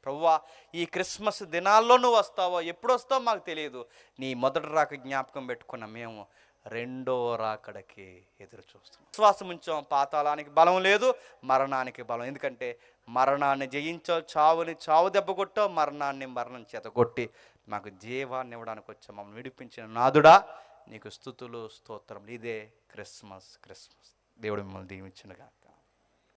Speaker 2: ప్రభువా, ఈ క్రిస్మస్ దినాల్లో నువ్వు వస్తావో, ఎప్పుడు వస్తావో మాకు తెలియదు. నీ మొదటి రాక జ్ఞాపకం పెట్టుకున్న మేము రెండో రాకడకి ఎదురు చూస్తున్నాం. విశ్వాసం ఉంచాం. పాతాళానికి బలం లేదు, మరణానికి బలం. ఎందుకంటే మరణాన్ని జయించావు, చావు దెబ్బ కొట్టావు, మరణం చేత కొట్టి మాకు జీవాన్ని ఇవ్వడానికి వచ్చావు. మమ్మల్ని విడిపించిన నాదుడా, నీకు స్తుతులు స్తోత్రం. ఇదే క్రిస్మస్. దేవుడు మిమ్మల్ని దీవించునుగా.